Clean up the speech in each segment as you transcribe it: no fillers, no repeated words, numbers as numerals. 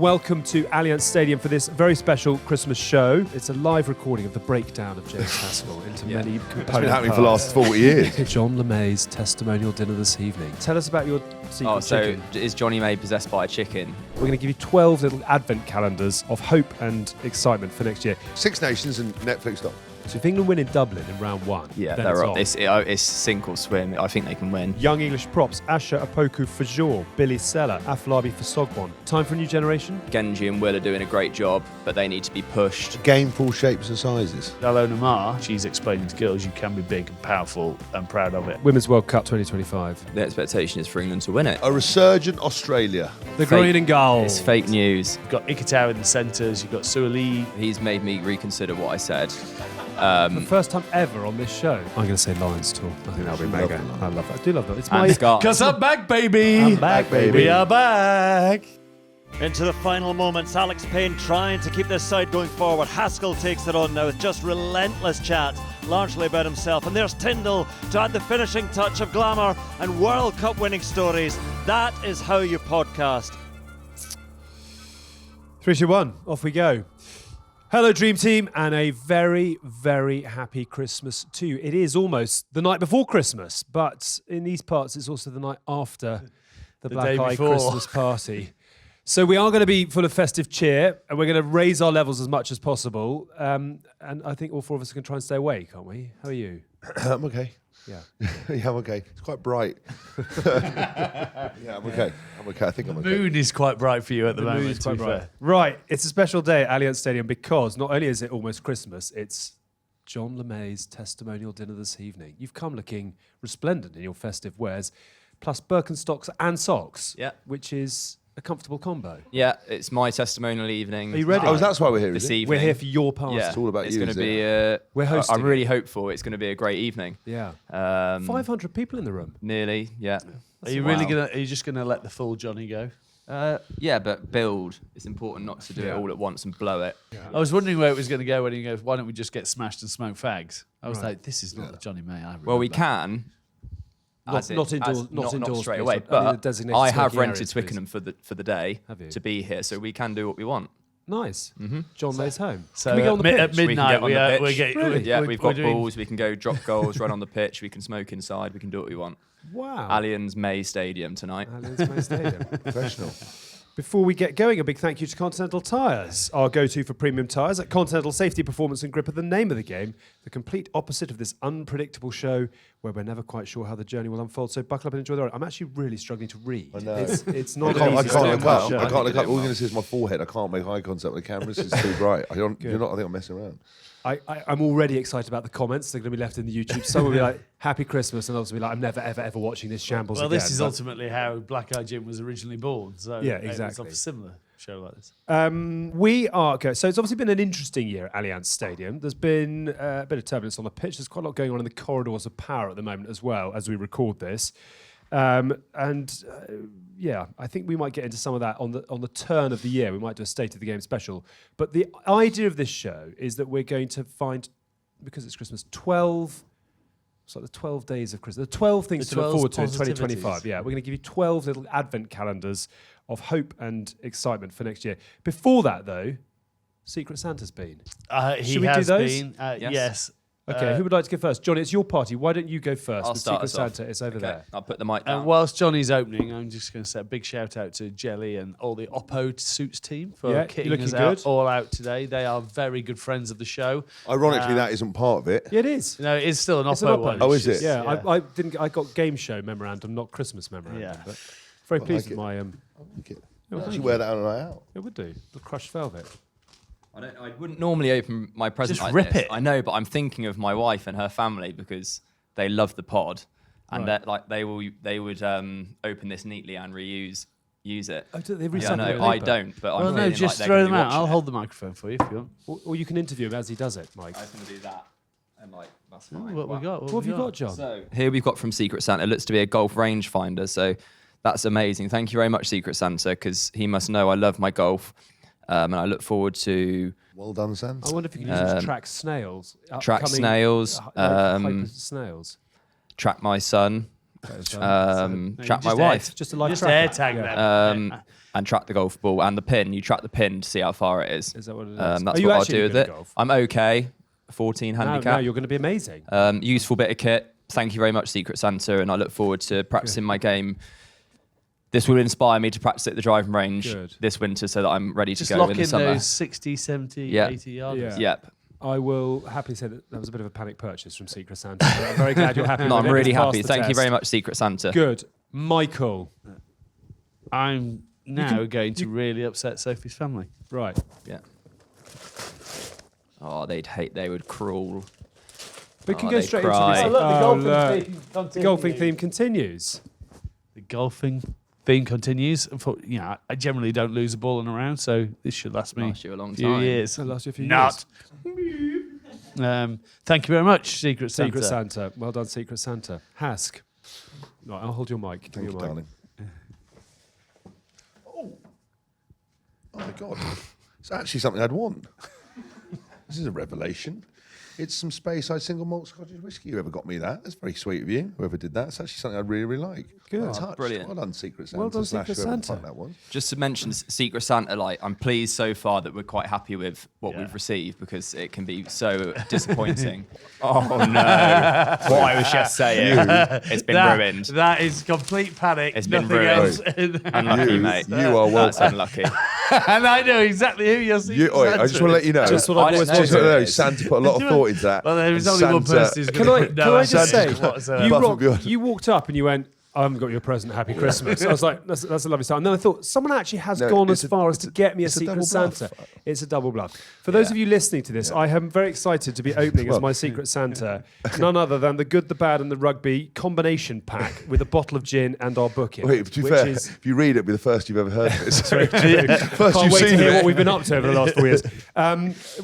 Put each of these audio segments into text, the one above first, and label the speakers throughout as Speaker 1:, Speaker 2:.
Speaker 1: welcome to Allianz Stadium for this very special Christmas show. It's a live recording of the breakdown of James Haskell into many component
Speaker 2: It's been happening for the
Speaker 1: parts.
Speaker 2: last 40 years.
Speaker 1: Jonny May's testimonial dinner this evening. Tell us about your secret chicken.
Speaker 3: So is Jonny May possessed by a chicken?
Speaker 1: We're going to give you 12 little advent calendars of hope and excitement for next year.
Speaker 2: Six Nations and Netflix stop.
Speaker 1: So if England win in Dublin in round one,
Speaker 3: Yeah,
Speaker 1: then
Speaker 3: they're
Speaker 1: it's
Speaker 3: up.
Speaker 1: on.
Speaker 3: It's sink or swim. I think they can win.
Speaker 1: Young English props, Asha Apoku for Jaw, Billy Seller, Aflabi for Sogbon. Time for a new generation?
Speaker 3: Genji and Will are doing a great job, but they need to be pushed.
Speaker 2: Game full shapes and sizes.
Speaker 4: Alona Mar, she's explaining to girls you can be big and powerful and proud of it.
Speaker 1: Women's World Cup 2025.
Speaker 3: The expectation is for England to win it.
Speaker 2: A resurgent Australia.
Speaker 1: The
Speaker 3: Fake-
Speaker 1: green and gold.
Speaker 3: It's fake news.
Speaker 4: You've got Ikitau in the centres, you've got Suoli.
Speaker 3: He's made me reconsider what I said.
Speaker 1: For the first time ever on this show. I'm going to say Lions tour. I think that'll be mega.
Speaker 2: Love
Speaker 1: I love that. I do love that. It's
Speaker 3: And
Speaker 1: my...
Speaker 3: Scott.
Speaker 4: Because I'm back, baby!
Speaker 1: I'm back, baby.
Speaker 4: We are back!
Speaker 5: Into the final moments, Alex Payne trying to keep this side going forward. Haskell takes it on now with just relentless chat, largely about himself. And there's Tyndall to add the finishing touch of glamour and World Cup winning stories. That is how you podcast.
Speaker 1: 3, 2, 1. Off we go. Hello, Dream Team, and a very, very happy Christmas to you. It is almost the night before Christmas, but in these parts, it's also the night after the Black
Speaker 4: day
Speaker 1: Eye
Speaker 4: before.
Speaker 1: Christmas party. So we are going to be full of festive cheer, and we're going to raise our levels as much as possible. And I think all 4 of us are going to try and stay awake, aren't we? How are you?
Speaker 2: I'm okay.
Speaker 1: Yeah.
Speaker 2: Yeah, I'm okay. It's quite bright. Yeah, I'm okay. I'm okay. I think I'm okay.
Speaker 4: Moon is quite bright for you at the moment,
Speaker 1: mood's
Speaker 4: to be
Speaker 1: quite bright.
Speaker 4: fair.
Speaker 1: Right, it's a special day at Allianz Stadium because not only is it almost Christmas, it's Jonny May's testimonial dinner this evening. You've come looking resplendent in your festive wares, plus Birkenstocks and socks,
Speaker 3: Yeah.
Speaker 1: which is a comfortable combo.
Speaker 3: Yeah, it's my testimonial evening.
Speaker 1: Are you ready?
Speaker 2: Oh, that's why we're here, is
Speaker 3: This
Speaker 2: it?
Speaker 3: evening.
Speaker 1: We're here for your party.
Speaker 3: Yeah,
Speaker 2: It's all about
Speaker 3: it's
Speaker 2: you,
Speaker 3: going to
Speaker 2: is
Speaker 3: be.
Speaker 1: We're hosting
Speaker 3: I'm really hopeful it's going to be a great evening.
Speaker 1: Yeah. 500 people in the room.
Speaker 3: Nearly, yeah.
Speaker 4: Are you just gonna let the full Johnny go?
Speaker 3: Yeah, but build. It's important not to do it all at once and blow it.
Speaker 4: I was wondering where it was going to go when he goes, why don't we just get smashed and smoke fags? I was like, this is not the Johnny May I remember.
Speaker 3: Well, we can.
Speaker 1: Not indoors. Not indoors
Speaker 3: straight
Speaker 1: please.
Speaker 3: away,
Speaker 1: I mean, the
Speaker 3: but
Speaker 1: designated
Speaker 3: I have
Speaker 1: smoking
Speaker 3: rented
Speaker 1: areas,
Speaker 3: Twickenham for the day
Speaker 1: Have you?
Speaker 3: to be here, so we can do what we want.
Speaker 1: Nice. Jonny May's home.
Speaker 4: So
Speaker 1: Can we go on the pitch?
Speaker 4: at midnight,
Speaker 3: We can get on the pitch.
Speaker 1: Really?
Speaker 3: Yeah, we've got
Speaker 4: doing-
Speaker 3: balls. We can go drop goals, run on the pitch. We can smoke inside. We can do what we want.
Speaker 1: Wow.
Speaker 3: Allianz May Stadium tonight.
Speaker 1: Allianz May Stadium.
Speaker 2: Professional.
Speaker 1: Before we get going, a big thank you to Continental Tyres, our go-to for premium tyres. At Continental, safety, performance and grip are the name of the game, the complete opposite of this unpredictable show where we're never quite sure how the journey will unfold. So buckle up and enjoy the ride. I'm actually really struggling to read.
Speaker 2: I know.
Speaker 1: It's
Speaker 2: I
Speaker 1: not
Speaker 2: can't,
Speaker 1: an
Speaker 2: I
Speaker 1: easy
Speaker 2: can't
Speaker 1: stay
Speaker 2: look
Speaker 1: on
Speaker 2: up.
Speaker 1: the
Speaker 2: I
Speaker 1: show.
Speaker 2: can't look up. All you're going to see is my forehead. I can't make eye contact with the cameras. It's too bright. I think I'm messing around.
Speaker 1: I'm already excited about the comments. They're going to be left in the YouTube. Some will be like, happy Christmas, and others will be like, I'm never, ever, ever watching this shambles
Speaker 4: Well,
Speaker 1: again.
Speaker 4: this is
Speaker 1: But-
Speaker 4: ultimately how Black Eye Jim was originally born. So
Speaker 1: Yeah,
Speaker 4: It's
Speaker 1: exactly.
Speaker 4: off a similar show like this.
Speaker 1: We are okay. So it's obviously been an interesting year at Allianz Stadium. There's been a bit of turbulence on the pitch. There's quite a lot going on in the corridors of power at the moment as well as we record this. Yeah, I think we might get into some of that on the turn of the year. We might do a State of the Game special. But the idea of this show is that we're going to find, because it's Christmas, 12. It's like the 12 days of Christmas. The 12 things
Speaker 4: The
Speaker 1: to look
Speaker 4: 12
Speaker 1: forward to in
Speaker 4: positivities.
Speaker 1: 2025. Yeah, we're going to give you 12 little advent calendars of hope and excitement for next year. Before that, though, Secret Santa's been.
Speaker 4: He
Speaker 1: Should we do
Speaker 4: has
Speaker 1: those?
Speaker 4: been.
Speaker 3: Yes.
Speaker 4: Yes.
Speaker 1: Okay, who would like to go first? Johnny, it's your party. Why don't you go first?
Speaker 3: I'll
Speaker 1: with
Speaker 3: start
Speaker 1: Secret
Speaker 3: us off.
Speaker 1: Santa, it's over
Speaker 3: Okay,
Speaker 1: there.
Speaker 3: I'll put the mic down.
Speaker 4: And whilst Johnny's opening, I'm just going to say a big shout out to Jelly and all the Oppo Suits team for
Speaker 1: Yeah,
Speaker 4: kitting
Speaker 1: looking
Speaker 4: us
Speaker 1: good.
Speaker 4: all out today. They are very good friends of the show.
Speaker 2: Ironically, that isn't part of it.
Speaker 1: Yeah, it is.
Speaker 4: No, it is still an
Speaker 1: It's an
Speaker 4: Oppo
Speaker 1: Oppo.
Speaker 4: one.
Speaker 2: Oh, is it?
Speaker 1: Yeah,
Speaker 4: Yeah.
Speaker 1: I got game show memorandum, not Christmas memorandum.
Speaker 4: Yeah.
Speaker 1: But very
Speaker 2: Well,
Speaker 1: pleased
Speaker 2: like
Speaker 1: with my
Speaker 2: You actually wear that on a night out.
Speaker 1: It would do the crushed velvet.
Speaker 3: I wouldn't normally open my present
Speaker 4: Just
Speaker 3: like
Speaker 4: rip
Speaker 3: this.
Speaker 4: it.
Speaker 3: I know, but I'm thinking of my wife and her family because they love the pod, and
Speaker 1: Right.
Speaker 3: they would open this neatly and use it.
Speaker 1: Oh, do they
Speaker 3: Yeah,
Speaker 1: recycle
Speaker 3: no,
Speaker 1: the
Speaker 3: I
Speaker 1: paper?
Speaker 3: don't, but
Speaker 4: Well,
Speaker 3: I'm
Speaker 4: no,
Speaker 3: feeling
Speaker 4: just
Speaker 3: like
Speaker 4: throw
Speaker 3: they're
Speaker 4: them
Speaker 3: gonna be
Speaker 4: out. I'll
Speaker 3: watching
Speaker 4: hold the microphone for you if you want.
Speaker 1: Or you can interview him as he does it, Mike.
Speaker 3: it. I was going to do that, and that's fine.
Speaker 4: What we got?
Speaker 1: What have you got, John?
Speaker 3: So here we've got from Secret Santa. It looks to be a golf rangefinder, so that's amazing. Thank you very much, Secret Santa, because he must know I love my golf, and I look forward to
Speaker 2: Well done, Santa.
Speaker 1: I wonder if you can use it to track snails.
Speaker 3: track
Speaker 1: upcoming,
Speaker 3: snails,
Speaker 1: hyper snails.
Speaker 3: track my son, track
Speaker 4: just
Speaker 3: my wife.
Speaker 1: Just a live
Speaker 4: Just
Speaker 1: tracker.
Speaker 4: air tag
Speaker 1: Yeah.
Speaker 4: them.
Speaker 3: and track the golf ball and the pin. You track the pin to see how far it is.
Speaker 1: Is that what it is?
Speaker 3: That's
Speaker 1: Are you
Speaker 3: what I'll
Speaker 1: actually
Speaker 3: do with
Speaker 1: good at
Speaker 3: it.
Speaker 1: golf?
Speaker 3: I'm okay. 14 handicap.
Speaker 1: Now you're going to be amazing.
Speaker 3: Useful bit of kit. Thank you very much, Secret Santa, and I look forward to practicing my game. This will inspire me to practice at the driving range this winter so that I'm ready to
Speaker 4: Just
Speaker 3: go
Speaker 4: lock
Speaker 3: in the
Speaker 4: in
Speaker 3: summer.
Speaker 4: those 60, 70,
Speaker 3: Yeah.
Speaker 4: 80 yards.
Speaker 1: Yeah.
Speaker 3: Yep.
Speaker 1: I will happily say that was a bit of a panic purchase from Secret Santa. But I'm very glad you're happy.
Speaker 3: No,
Speaker 1: with
Speaker 3: I'm
Speaker 1: it.
Speaker 3: really
Speaker 1: It's passed
Speaker 3: happy.
Speaker 1: the
Speaker 3: Thank you
Speaker 1: test.
Speaker 3: very much, Secret Santa.
Speaker 1: Good. Michael.
Speaker 4: I'm now going to really upset Sophie's family.
Speaker 1: Right.
Speaker 3: Yeah. Oh, they would crawl.
Speaker 1: We can
Speaker 3: Oh,
Speaker 1: go
Speaker 3: they
Speaker 1: straight
Speaker 3: cry.
Speaker 1: into this.
Speaker 3: Oh,
Speaker 1: look. The golfing theme continues.
Speaker 4: The golfing theme continues. I generally don't lose a ball in a round, so this should last me
Speaker 3: Last you a long
Speaker 4: few
Speaker 3: time.
Speaker 4: years.
Speaker 1: It'll last you a few
Speaker 4: Not. Thank you very much, Secret Santa.
Speaker 1: Secret Santa. Well done, Secret Santa. Hask. Right, I'll hold your mic. Give
Speaker 2: Thank
Speaker 1: me
Speaker 2: you,
Speaker 1: your mic.
Speaker 2: darling. Oh my God. It's actually something I'd want. This is a revelation. It's some Speyside single malt Scottish whiskey. Whoever got me that, that's very sweet of you. Whoever did that, it's actually something I'd really, really like.
Speaker 1: Good.
Speaker 2: Touch.
Speaker 3: Brilliant.
Speaker 2: Well done, Secret Santa.
Speaker 1: Well done,
Speaker 2: slash
Speaker 1: Secret
Speaker 2: whoever the
Speaker 1: Santa.
Speaker 2: fuck that was.
Speaker 3: Just to mention Secret Santa, like I'm pleased so far that we're quite happy with what
Speaker 4: Yeah.
Speaker 3: we've received because it can be so disappointing. Oh no! What I was just saying, it's been ruined.
Speaker 4: That is complete panic.
Speaker 3: It's been
Speaker 4: Nothing
Speaker 3: ruined.
Speaker 4: else.
Speaker 3: Unlucky, mate.
Speaker 2: You are
Speaker 3: That's
Speaker 2: welcome.
Speaker 3: unlucky.
Speaker 4: And I know exactly who you're Secret
Speaker 2: Oi,
Speaker 4: Santa
Speaker 2: I just want to let you know.
Speaker 1: Just what
Speaker 3: I
Speaker 1: I've always
Speaker 3: don't know
Speaker 2: Just to
Speaker 3: who
Speaker 2: let you
Speaker 3: it
Speaker 2: know,
Speaker 3: is.
Speaker 2: Santa put a lot of thought into that.
Speaker 4: Well, there is
Speaker 2: And
Speaker 4: only one
Speaker 2: Santa-
Speaker 4: person who's
Speaker 1: Can
Speaker 4: going
Speaker 1: I,
Speaker 4: to
Speaker 1: can I just say,
Speaker 4: whatsoever.
Speaker 1: you,
Speaker 2: Apart from God.
Speaker 1: you walked up and you went, I haven't got you a present, Happy Christmas. I was like, that's a lovely start. And then I thought, someone actually has
Speaker 2: No,
Speaker 1: gone
Speaker 2: it's
Speaker 1: as
Speaker 2: a-
Speaker 1: far as
Speaker 2: it's
Speaker 1: to
Speaker 2: a-
Speaker 1: get me a
Speaker 2: it's a
Speaker 1: Secret
Speaker 2: double bluff.
Speaker 1: Santa. It's a double bluff. For those of you listening to this, I am very excited to be opening as my Secret Santa none other than the Good, the Bad and the Rugby combination pack with a bottle of gin and our book in
Speaker 2: Wait,
Speaker 1: it,
Speaker 2: to be
Speaker 1: which
Speaker 2: fair,
Speaker 1: is
Speaker 2: if you read it, it'll be the first you've ever heard of it. So
Speaker 1: Can't
Speaker 2: first you've
Speaker 1: wait to
Speaker 2: seen
Speaker 1: hear
Speaker 2: it.
Speaker 1: what we've been up to over the last 4 years.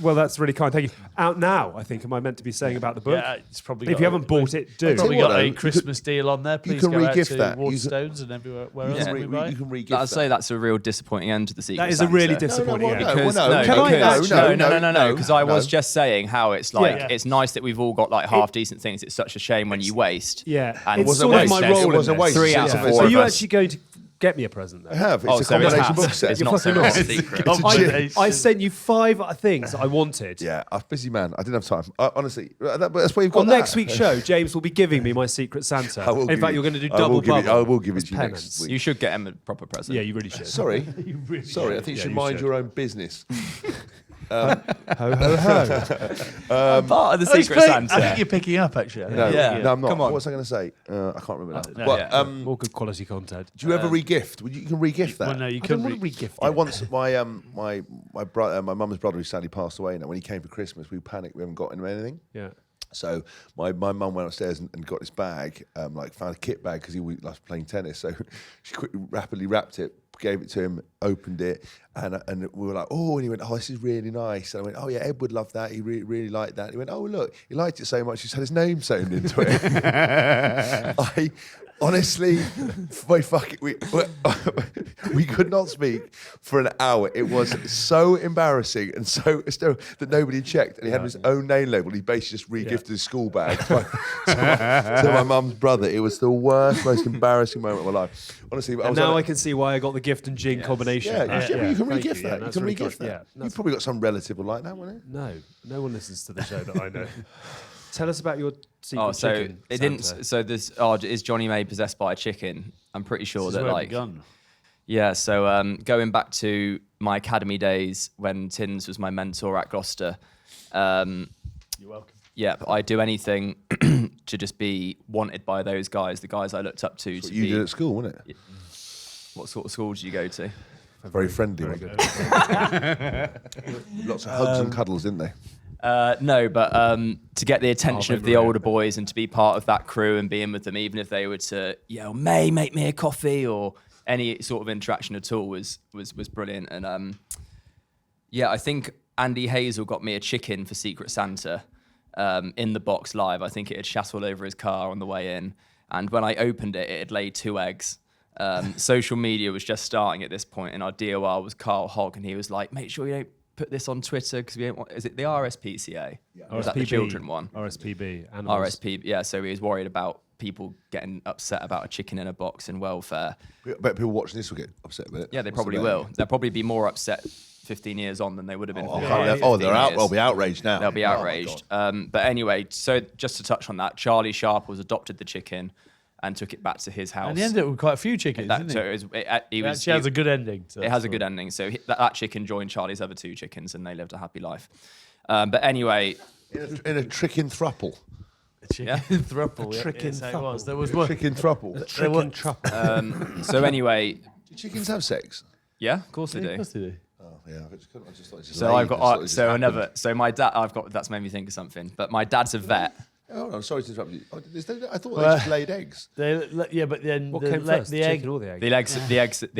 Speaker 1: Well, that's really kind. Thank you. Out now, I think. Am I meant to be saying about the book?
Speaker 4: Yeah, it's probably
Speaker 1: If
Speaker 4: got
Speaker 1: you
Speaker 4: a-
Speaker 1: haven't bought it, do.
Speaker 4: Probably
Speaker 2: Tell you
Speaker 4: got
Speaker 2: what,
Speaker 4: a
Speaker 2: though, you
Speaker 4: Christmas deal on there. Please
Speaker 2: can
Speaker 4: go out
Speaker 2: re-gift
Speaker 4: to
Speaker 2: that. You can-
Speaker 4: Waterstones and everywhere else
Speaker 3: Yeah.
Speaker 4: we buy.
Speaker 2: You can re-gift
Speaker 3: I'd say that's a real disappointing end to the Secret
Speaker 1: That is a
Speaker 3: Santa.
Speaker 1: really disappointing
Speaker 2: well,
Speaker 1: end.
Speaker 2: no.
Speaker 3: Because,
Speaker 2: no,
Speaker 3: no,
Speaker 1: Can I
Speaker 3: because,
Speaker 1: actually-
Speaker 3: no, because I was
Speaker 2: no.
Speaker 3: just saying how it's like
Speaker 4: Yeah.
Speaker 3: it's nice that we've all got like half decent things. It's such a shame when you waste.
Speaker 1: Yeah.
Speaker 3: and
Speaker 1: It's
Speaker 2: wasn't
Speaker 1: sort of
Speaker 2: waste.
Speaker 1: my
Speaker 3: there's
Speaker 1: role
Speaker 2: It was
Speaker 1: in
Speaker 2: a waste.
Speaker 1: this.
Speaker 3: 3 out
Speaker 2: Yeah.
Speaker 3: of
Speaker 2: So
Speaker 3: 4
Speaker 1: Are
Speaker 3: of
Speaker 1: you
Speaker 3: us.
Speaker 1: actually going to get me a present,
Speaker 2: I
Speaker 1: though?
Speaker 2: have. It's
Speaker 3: Oh,
Speaker 2: a
Speaker 3: so it's
Speaker 2: combination book
Speaker 3: half.
Speaker 2: set.
Speaker 3: It's
Speaker 1: You're
Speaker 3: not so
Speaker 1: fucking
Speaker 3: much a
Speaker 1: right.
Speaker 3: secret.
Speaker 2: It's a gin.
Speaker 1: I sent you 5 things I wanted.
Speaker 2: Yeah, I was a busy man. I didn't have time. Honestly, but that's why you've got
Speaker 1: On
Speaker 2: that.
Speaker 1: next week's show, James will be giving me my Secret Santa.
Speaker 2: I will
Speaker 1: In
Speaker 2: give
Speaker 1: fact,
Speaker 2: you-
Speaker 1: you're going to do
Speaker 2: I will
Speaker 1: double
Speaker 2: give it-
Speaker 1: bubble.
Speaker 2: I will give it
Speaker 1: as
Speaker 2: to you
Speaker 1: penance.
Speaker 2: next week.
Speaker 3: You should get him a proper present.
Speaker 1: Yeah, you really should.
Speaker 2: Sorry.
Speaker 4: really
Speaker 2: Sorry, I think you
Speaker 1: Yeah,
Speaker 2: should
Speaker 1: you
Speaker 2: mind
Speaker 1: should.
Speaker 2: your own business.
Speaker 1: Ho, ho, ho.
Speaker 3: Part of the
Speaker 4: I
Speaker 3: Secret
Speaker 4: think
Speaker 3: Santa.
Speaker 4: you're picking up, actually.
Speaker 2: No,
Speaker 3: Yeah.
Speaker 2: no, I'm not.
Speaker 3: Come on.
Speaker 2: What was I going to say? I can't remember now.
Speaker 4: no,
Speaker 2: But,
Speaker 4: yeah.
Speaker 1: More good quality content.
Speaker 2: do you ever re-gift? You can re-gift that.
Speaker 4: Well, no, you
Speaker 1: I don't
Speaker 4: couldn't.
Speaker 1: want to re-gift
Speaker 2: I
Speaker 1: it.
Speaker 2: once my brother, my mum's brother, who sadly passed away. Now, when he came for Christmas, we panicked. We haven't got him anything.
Speaker 1: Yeah.
Speaker 2: So my mum went upstairs and got this bag, found a kit bag because he loves playing tennis. So she rapidly wrapped it, gave it to him, opened it, and we were like, oh, and he went, oh, this is really nice. And I went, oh yeah, Ed would love that. He really liked that. And he went, oh look, he liked it so much, he's had his name sewn into it. I honestly, we could not speak for an hour. It was so embarrassing and so that nobody checked. And he had his own name label. He basically just re-gifted his school bag to my mum's brother. It was the worst, most embarrassing moment of my life. Honestly,
Speaker 1: And now I can see why I got the gift and gin combination.
Speaker 2: Yeah, but you can
Speaker 1: Thank
Speaker 2: re-gift
Speaker 1: you.
Speaker 2: that. You
Speaker 1: that's
Speaker 2: can
Speaker 1: really
Speaker 2: re-gift
Speaker 1: kind.
Speaker 2: that.
Speaker 1: Yeah,
Speaker 2: You've
Speaker 1: that's-
Speaker 2: probably got some relative will like that, won't it?
Speaker 1: no one listens to the show that I know. Tell us about your secret
Speaker 3: Oh, so
Speaker 1: chicken.
Speaker 3: it
Speaker 1: Santa.
Speaker 3: didn't. So this. Oh, is Jonny May possessed by a chicken? I'm pretty sure
Speaker 4: This is
Speaker 3: that
Speaker 4: where it
Speaker 3: like.
Speaker 4: begun.
Speaker 3: Yeah. So going back to my academy days when Tins was my mentor at Gloucester.
Speaker 4: You're welcome.
Speaker 3: Yeah, I do anything to just be wanted by those guys, the guys I looked up to.
Speaker 2: That's what
Speaker 3: to
Speaker 2: you
Speaker 3: be,
Speaker 2: did at school, wasn't it?
Speaker 3: What sort of school did you go to?
Speaker 2: Very friendly.
Speaker 1: Very
Speaker 2: Very
Speaker 1: good.
Speaker 2: Lots of hugs and cuddles, didn't they?
Speaker 3: No, but to get the attention
Speaker 1: Oh,
Speaker 3: of the older boys and to be part of that crew and being with them, even if they were to yell, "May, make me a coffee," or any sort of interaction at all, was brilliant. And yeah, I think Andy Hazel got me a chicken for Secret Santa in the box live. I think it had shat all over his car on the way in, and when I opened it, it had laid 2 eggs. Social media was just starting at this point, and our DOR was Carl Hogg, and he was like, "Make sure you don't put this on Twitter because we don't want." Is it the RSPCA? Or is that the children one?
Speaker 1: RSPB. Animals.
Speaker 3: RSP. Yeah. So he was worried about people getting upset about a chicken in a box and welfare.
Speaker 2: I bet people watching this will get upset with it.
Speaker 3: Yeah, they
Speaker 2: What's
Speaker 3: probably
Speaker 2: the
Speaker 3: will.
Speaker 2: name?
Speaker 3: They'll probably be more upset 15 years on than they would have been.
Speaker 2: They're out. They'll be outraged now.
Speaker 3: They'll be
Speaker 2: Oh my
Speaker 3: outraged.
Speaker 2: God.
Speaker 3: But anyway, so just to touch on that, Charlie Sharples adopted the chicken and took it back to his house.
Speaker 4: And he ended up with quite a few chickens,
Speaker 3: That,
Speaker 4: didn't
Speaker 3: so
Speaker 4: he?
Speaker 3: he was,
Speaker 4: Actually has a good ending.
Speaker 3: it has a good ending. So that chicken joined Charlie's other 2 chickens, and they lived a happy life. But anyway,
Speaker 2: In a chicken thruple.
Speaker 4: Chicken thruple.
Speaker 1: Chicken
Speaker 4: yes, it
Speaker 1: thruple.
Speaker 4: was. There was one.
Speaker 2: Chicken thruple.
Speaker 1: Chicken truffle.
Speaker 3: so anyway,
Speaker 2: Do chickens have sex?
Speaker 3: yeah, of course they
Speaker 4: Of
Speaker 3: do.
Speaker 4: course they do.
Speaker 2: Oh yeah, I just thought it just
Speaker 3: So I've got so my dad. That's made me think of something. But my dad's a vet.
Speaker 2: Oh, I'm sorry to interrupt you. I thought they just laid eggs.
Speaker 4: Yeah, but then
Speaker 1: What
Speaker 4: the,
Speaker 1: came first,
Speaker 4: the
Speaker 1: the
Speaker 4: egg.
Speaker 1: chicken or the egg?
Speaker 3: The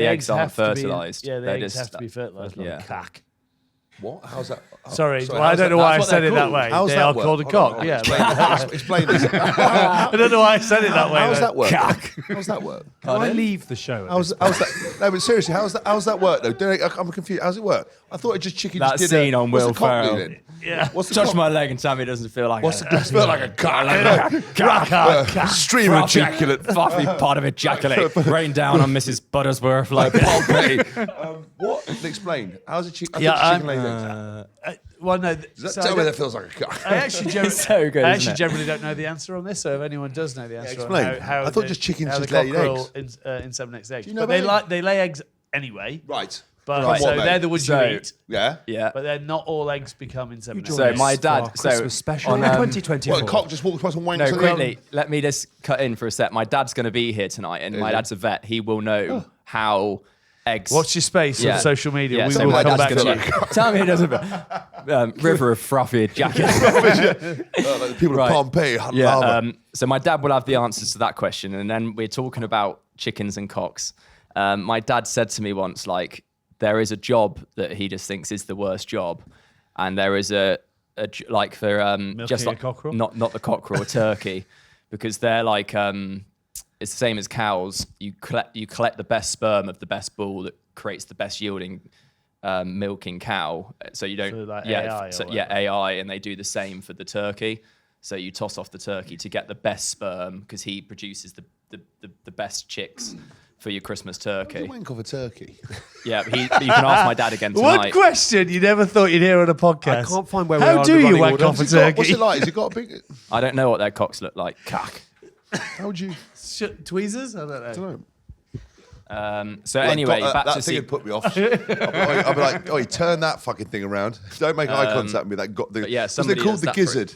Speaker 3: eggs aren't
Speaker 4: have to be-
Speaker 3: fertilized.
Speaker 4: Yeah, the
Speaker 3: They're
Speaker 4: eggs
Speaker 3: just,
Speaker 4: have to be fertilized.
Speaker 3: Yeah.
Speaker 4: Cock.
Speaker 2: What? How's that?
Speaker 4: Sorry, well, I
Speaker 2: how's
Speaker 4: don't know
Speaker 2: that-
Speaker 4: why I
Speaker 2: that's what
Speaker 4: said
Speaker 2: they're
Speaker 4: it that
Speaker 2: called.
Speaker 4: way.
Speaker 2: How's
Speaker 4: They
Speaker 2: that
Speaker 4: are
Speaker 2: work?
Speaker 4: called a
Speaker 2: Hold on,
Speaker 4: cock.
Speaker 2: hold on.
Speaker 4: Yeah.
Speaker 2: Explain this.
Speaker 4: I don't know why I said it that way.
Speaker 2: How's
Speaker 4: though.
Speaker 2: that work?
Speaker 4: Cock.
Speaker 2: How's that work?
Speaker 1: Can I leave the show?
Speaker 2: How's that? No, but seriously, how's that work though? I'm confused. How's it work? I thought it just chicken.
Speaker 3: That
Speaker 2: just did
Speaker 3: scene on
Speaker 2: what's
Speaker 3: Will
Speaker 2: the cock do
Speaker 3: Ferrell.
Speaker 2: then?
Speaker 4: Yeah.
Speaker 2: What's the
Speaker 3: touch
Speaker 2: cock?
Speaker 3: my leg and tell me it doesn't feel like
Speaker 2: What's the smell like a cock? Stream of ejaculate.
Speaker 3: fluffy pot of ejaculate rain down on Mrs. Buttersworth like
Speaker 2: Pompeii. What? Explain. How's a chicken? Chicken lays eggs.
Speaker 4: Well, no.
Speaker 2: Tell me that feels like a cock.
Speaker 4: I actually
Speaker 3: It's so good,
Speaker 4: I
Speaker 3: isn't
Speaker 4: actually
Speaker 3: it?
Speaker 4: generally don't know the answer on this. So if anyone does know the answer,
Speaker 2: explain.
Speaker 4: on how
Speaker 2: I thought
Speaker 4: the-
Speaker 2: just chickens
Speaker 4: how
Speaker 2: just
Speaker 4: the
Speaker 2: lay
Speaker 4: cockerel
Speaker 2: eggs.
Speaker 4: inseminates eggs,
Speaker 2: you know
Speaker 4: but they
Speaker 2: about
Speaker 4: they lay eggs anyway.
Speaker 2: Right.
Speaker 4: But
Speaker 3: Right.
Speaker 4: so
Speaker 2: What, mate?
Speaker 4: they're the ones
Speaker 3: So-
Speaker 4: you eat.
Speaker 2: Yeah.
Speaker 3: Yeah.
Speaker 4: But then not all eggs become inseminated.
Speaker 3: So my dad-
Speaker 1: Our Christmas
Speaker 3: so
Speaker 1: special
Speaker 3: on,
Speaker 1: 2024.
Speaker 2: What, a cock just walks past and wanks
Speaker 3: No,
Speaker 2: on the
Speaker 3: quickly, let me just cut in for a sec. My dad's going to be here tonight, and my
Speaker 2: he?
Speaker 3: dad's a vet. He will know how eggs.
Speaker 4: Watch your space
Speaker 3: Yeah.
Speaker 4: on social media.
Speaker 3: Yeah,
Speaker 4: we
Speaker 3: so
Speaker 4: will
Speaker 3: my
Speaker 4: come
Speaker 3: dad's
Speaker 4: back to
Speaker 3: gonna-
Speaker 4: you.
Speaker 3: Tell me it doesn't. River of frothy ejaculate.
Speaker 2: like the people
Speaker 3: Right.
Speaker 2: of Pompeii. I
Speaker 3: Yeah.
Speaker 2: love it.
Speaker 3: So my dad will have the answers to that question, and then we're talking about chickens and cocks. My dad said to me once, like, there is a job that he just thinks is the worst job, and there is like for just
Speaker 4: a
Speaker 3: like
Speaker 4: cockerel?
Speaker 3: not the cockerel, a turkey, because they're like it's the same as cows. You collect the best sperm of the best bull that creates the best yielding milking cow. So you don't
Speaker 4: So like AI or
Speaker 3: AI, and they do the same for the turkey. So you toss off the turkey to get the best sperm because he produces the best chicks for your Christmas turkey.
Speaker 2: Wank of a turkey.
Speaker 3: Yeah, but you can ask my dad again
Speaker 4: One
Speaker 3: tonight.
Speaker 4: question you never thought you'd hear on a podcast.
Speaker 1: I can't find where we
Speaker 4: How
Speaker 1: are
Speaker 4: do
Speaker 1: in the
Speaker 4: you
Speaker 1: running
Speaker 4: wank
Speaker 1: order.
Speaker 4: off a
Speaker 2: What's it got-
Speaker 4: turkey?
Speaker 2: What's it like? Has it got a big?
Speaker 3: I don't know what their cocks look like. Cock.
Speaker 2: How would you?
Speaker 4: Tweezers? I don't know.
Speaker 2: I don't know.
Speaker 3: So
Speaker 2: Like,
Speaker 3: anyway,
Speaker 2: that
Speaker 3: back to
Speaker 2: thing
Speaker 3: see.
Speaker 2: would put me off. I'd be like, "Oh, turn that fucking thing around! Don't make eye contact with that."
Speaker 3: but yeah,
Speaker 2: what's they
Speaker 3: somebody
Speaker 2: called
Speaker 3: does
Speaker 2: the
Speaker 3: that for-
Speaker 2: gizzard.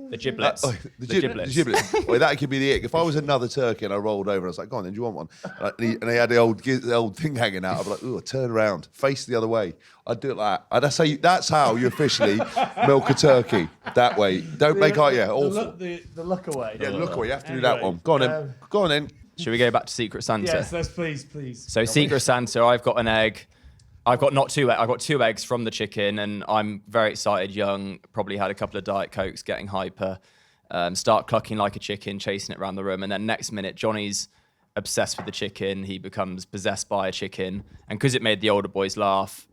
Speaker 3: The giblets.
Speaker 2: The giblets. Well, that could be the ick. If I was another turkey and I rolled over and I was like, "Go on, then, do you want one?" And he had the old thing hanging out. I'd be like, "Ooh, turn around, face the other way." I'd do it like that. That's how you officially milk a turkey. That way. Don't make eye. Yeah, awful.
Speaker 4: The look away.
Speaker 2: Yeah, look away. You have to do that
Speaker 4: Anyway,
Speaker 2: one. Go on then. Go on then.
Speaker 3: Should we go back to Secret Santa?
Speaker 4: Yes, let's please.
Speaker 3: So Secret Santa, I've got an egg. I've got not two. I've got 2 eggs from the chicken, and I'm very excited. Young, probably had a couple of Diet Cokes, getting hyper. Start clucking like a chicken, chasing it around the room, and then next minute, Johnny's obsessed with the chicken. He becomes possessed by a chicken, and because it made the older boys laugh,